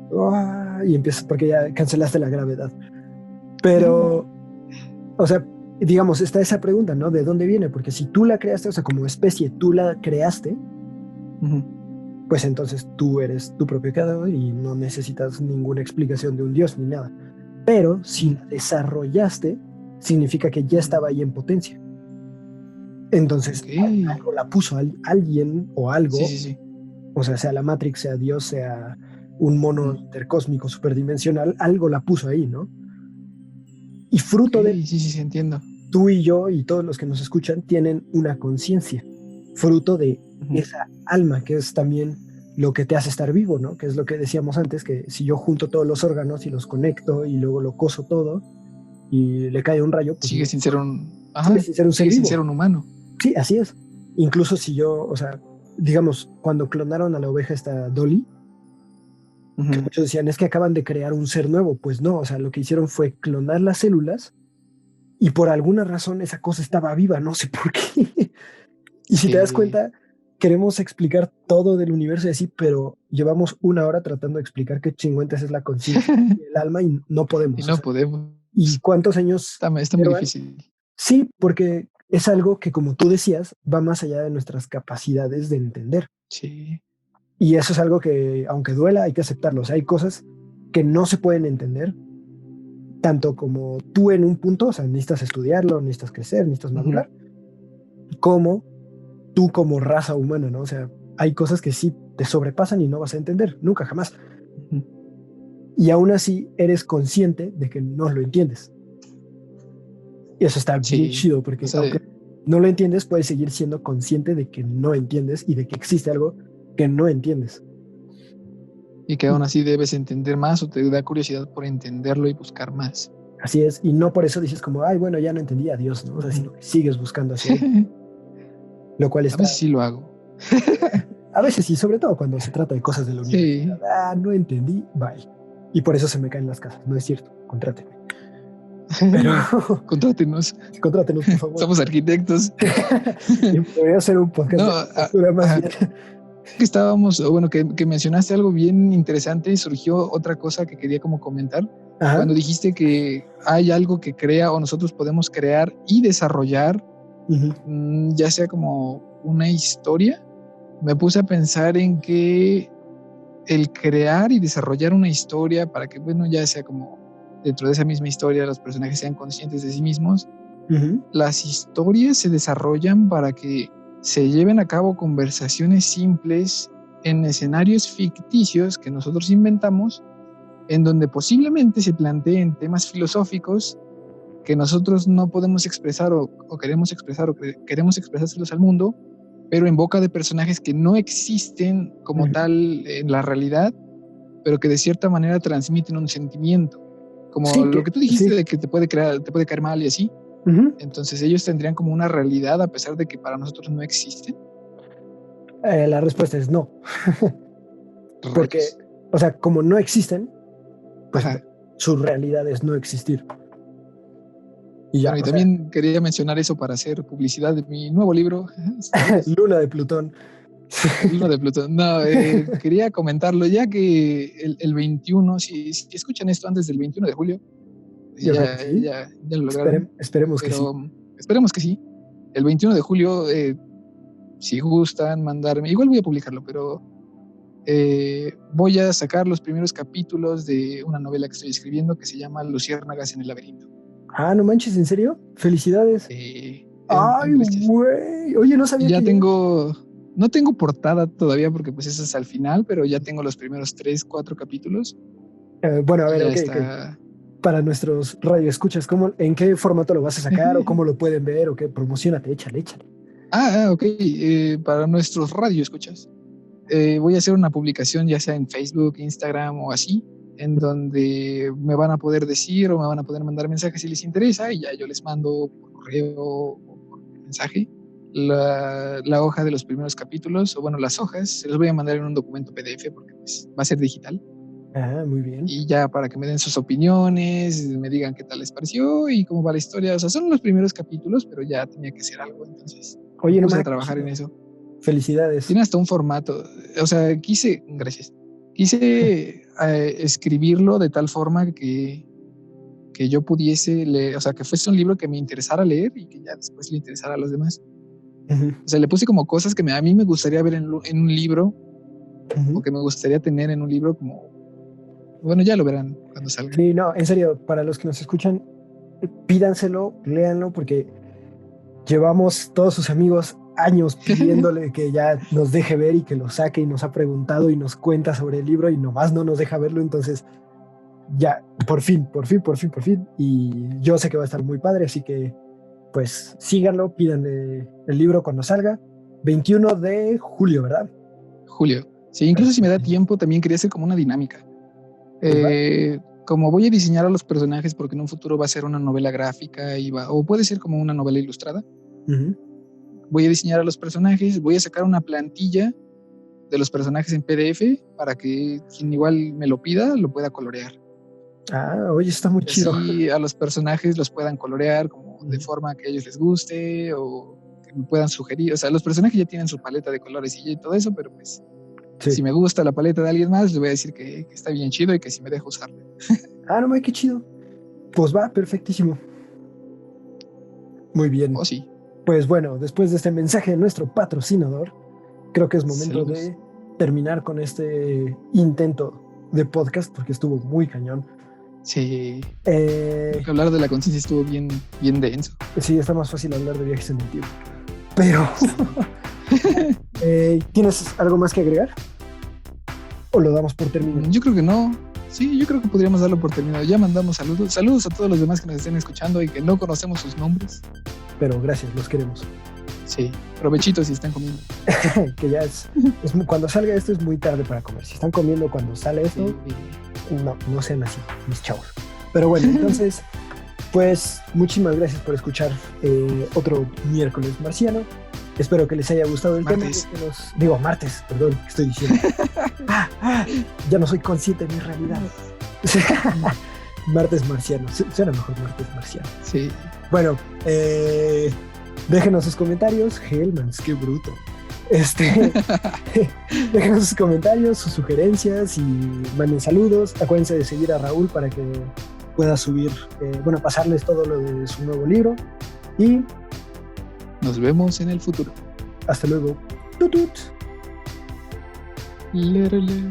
Y empiezas porque ya cancelaste la gravedad. Pero, o sea, digamos, está esa pregunta, ¿no? ¿De dónde viene? Porque si tú la creaste, o sea, como especie, tú la creaste, pues entonces tú eres tu propio creador y no necesitas ninguna explicación de un Dios ni nada. Pero si la desarrollaste, significa que ya estaba ahí en potencia. Entonces, Ok. algo la puso alguien o algo, Sí. o sea la Matrix, sea Dios, sea un mono intercósmico superdimensional, algo la puso ahí, ¿no? Y Ok, fruto de sí, entiendo. tú y yo y todos los que nos escuchan tienen una conciencia, fruto de Ujú. esa alma que es también lo que te hace estar vivo, ¿no? Que es lo que decíamos antes, que si yo junto todos los órganos y los conecto y luego lo coso todo y le cae un rayo, pues Sigue sin ser un... sigue Ajá, sin ser un ser sigue sin ser vivo. un humano. Sí, así es. Incluso si yo, o sea, digamos, cuando clonaron a la oveja esta Dolly, que Ujú. muchos decían, es que acaban de crear un ser nuevo. Pues no, o sea, lo que hicieron fue clonar las células y por alguna razón esa cosa estaba viva, no sé por qué. Y si te das Sí. cuenta, queremos explicar todo del universo y así, pero llevamos una hora tratando de explicar qué chingüentas es la conciencia y el alma y no Y podemos. O no sea, podemos. ¿y cuántos años Está muy llevan? difícil. Sí, porque es algo que, como tú decías, va más allá de nuestras capacidades de entender. Sí. Y eso es algo que, aunque duela, hay que aceptarlo. O sea, hay cosas que no se pueden entender, tanto como tú en un punto, o sea, necesitas estudiarlo, necesitas crecer, necesitas Ujú. madurar, como tú como raza humana, ¿no? O sea, hay cosas que sí te sobrepasan y no vas a entender, nunca, jamás. Ujú. Y aún así eres consciente de que no lo entiendes. Y eso está bien Sí. chido, O porque sea, aunque no lo entiendes, puedes seguir siendo consciente de que no entiendes y de que existe algo que no entiendes. y que Y aún así debes entender más o te da curiosidad por entenderlo y buscar más. así es, y no por eso dices como, ay, bueno, ya no entendí a Dios, ¿no? O sea, Ujú. sino que sigues buscando hacia él, lo cual A veces está, sí lo hago. a veces sí, sobre todo cuando se trata de cosas de la universidad. Sí. Ah, no entendí, bye. Y por eso se me caen las casas, no es cierto, contrátenme. Pero Contrátenos. contrátenos, por favor. Somos arquitectos. Y debería ser un podcast No, de arquitectura más ajá. bien. Que estábamos, o bueno, que mencionaste algo bien interesante y surgió otra cosa que quería como comentar. Ajá. Cuando dijiste que hay algo que crea o nosotros podemos crear y desarrollar, Uh-huh. ya sea como una historia, me puse a pensar en que el crear y desarrollar una historia para que, bueno, ya sea como dentro de esa misma historia los personajes sean conscientes de sí mismos, Uh-huh. las historias se desarrollan para que se lleven a cabo conversaciones simples en escenarios ficticios que nosotros inventamos, en donde posiblemente se planteen temas filosóficos que nosotros no podemos expresar o queremos expresar o queremos expresárselos al mundo, pero en boca de personajes que no existen como Uh-huh. tal en la realidad, pero que de cierta manera transmiten un sentimiento, como Sí, lo que tú dijiste sí. de que te puede caer mal y así. Uh-huh. Entonces ellos tendrían como una realidad a pesar de que para nosotros no existen. La respuesta es no, porque, Rayos. o sea, como no existen, pues Ajá. su realidad es no existir. Y ya, Bueno, y o sea, también quería mencionar eso para hacer publicidad de mi nuevo libro, spoilers, Luna de Plutón. Luna de Plutón. No, quería comentarlo ya que el 21, si escuchan esto antes del 21 de julio, pues Yo creo que sí. ya lo lograron, Esperemos que sí. pero esperemos que sí. El 21 de julio, si gustan mandarme, igual voy a publicarlo, pero voy a sacar los primeros capítulos de una novela que estoy escribiendo que se llama Luciérnagas en el laberinto. Ah, no manches, ¿en serio? Felicidades. Ay, Gracias. güey. Oye, no sabía Ya que ya. no tengo portada todavía porque pues eso es al final, pero ya tengo los primeros 3, 4 capítulos Bueno, a y ver, ya ok, ok. está. Para nuestros radioescuchas, ¿en qué formato lo vas a sacar o cómo lo pueden ver o qué? Promocionate, échale, échale. Ok, para nuestros radio escuchas. Voy a hacer una publicación ya sea en Facebook, Instagram o así, en donde me van a poder decir o me van a poder mandar mensajes si les interesa y ya yo les mando por correo o por mensaje la hoja de los primeros capítulos o bueno, las hojas, se los voy a mandar en un documento PDF porque pues, va a ser digital Ah, muy bien. y ya para que me den sus opiniones, me digan qué tal les pareció y cómo va la historia. O sea, son los primeros capítulos, pero ya tenía que hacer algo, entonces me Oye, no puse a más, trabajar en chido. eso. Felicidades. Tiene hasta un formato. O sea, gracias. Quise escribirlo de tal forma que yo pudiese leer, o sea, que fuese un libro que me interesara leer y que ya después le interesara a los demás. Uh-huh. O sea, le puse como cosas que a mí me gustaría ver en un libro o que me gustaría tener en un libro como... Bueno, ya lo verán cuando salga. Sí, no, en serio, para los que nos escuchan, pídanselo, léanlo, porque llevamos todos sus amigos años pidiéndole que ya nos deje ver y que lo saque, y nos ha preguntado y nos cuenta sobre el libro y nomás no nos deja verlo. Entonces ya, por fin, y yo sé que va a estar muy padre, así que pues síganlo, pídanle el libro cuando salga. 21 de julio, ¿verdad? Julio. Sí, incluso si me da tiempo, también quería hacer como una dinámica. Como voy a diseñar a los personajes, porque en un futuro va a ser una novela gráfica o puede ser como una novela ilustrada. Uh-huh. Voy a diseñar a los personajes, voy a sacar una plantilla de los personajes en PDF para que quien igual me lo pida lo pueda colorear. Oye, está muy chido. Y a los personajes los puedan colorear como de forma que a ellos les guste o que me puedan sugerir. O sea, los personajes ya tienen su paleta de colores y todo eso, pero pues sí. Si me gusta la paleta de alguien más, le voy a decir que está bien chido y que si me dejo usarla. No, qué chido. Pues va, perfectísimo. Muy bien. Oh, sí. Pues bueno, después de este mensaje de nuestro patrocinador, creo que es momento de terminar con este intento de podcast, porque estuvo muy cañón. Sí. Hablar de la conciencia estuvo bien denso. Sí, está más fácil hablar de viajes en el tiempo. Pero, ¿tienes algo más que agregar? ¿O lo damos por terminado? Yo creo que no. Sí, yo creo que podríamos darlo por terminado. Ya mandamos saludos. Saludos a todos los demás que nos estén escuchando y que no conocemos sus nombres. Pero gracias, los queremos. Sí, provechitos si están comiendo. Que ya es cuando salga esto es muy tarde para comer. Si están comiendo cuando sale esto, sí. No sean así, mis chavos. Pero bueno, entonces, pues muchísimas gracias por escuchar otro miércoles marciano. Espero que les haya gustado el martes. tema. Martes, perdón, estoy diciendo. Ya no soy consciente de mi realidad. Martes marciano. Suena mejor martes marciano. Sí. Bueno, déjenos sus comentarios. Hellmans, qué bruto. Déjenos sus comentarios, sus sugerencias y manden saludos. Acuérdense de seguir a Raúl para que pueda subir, pasarles todo lo de su nuevo libro. Y nos vemos en el futuro. Hasta luego. Tutut. Lerele.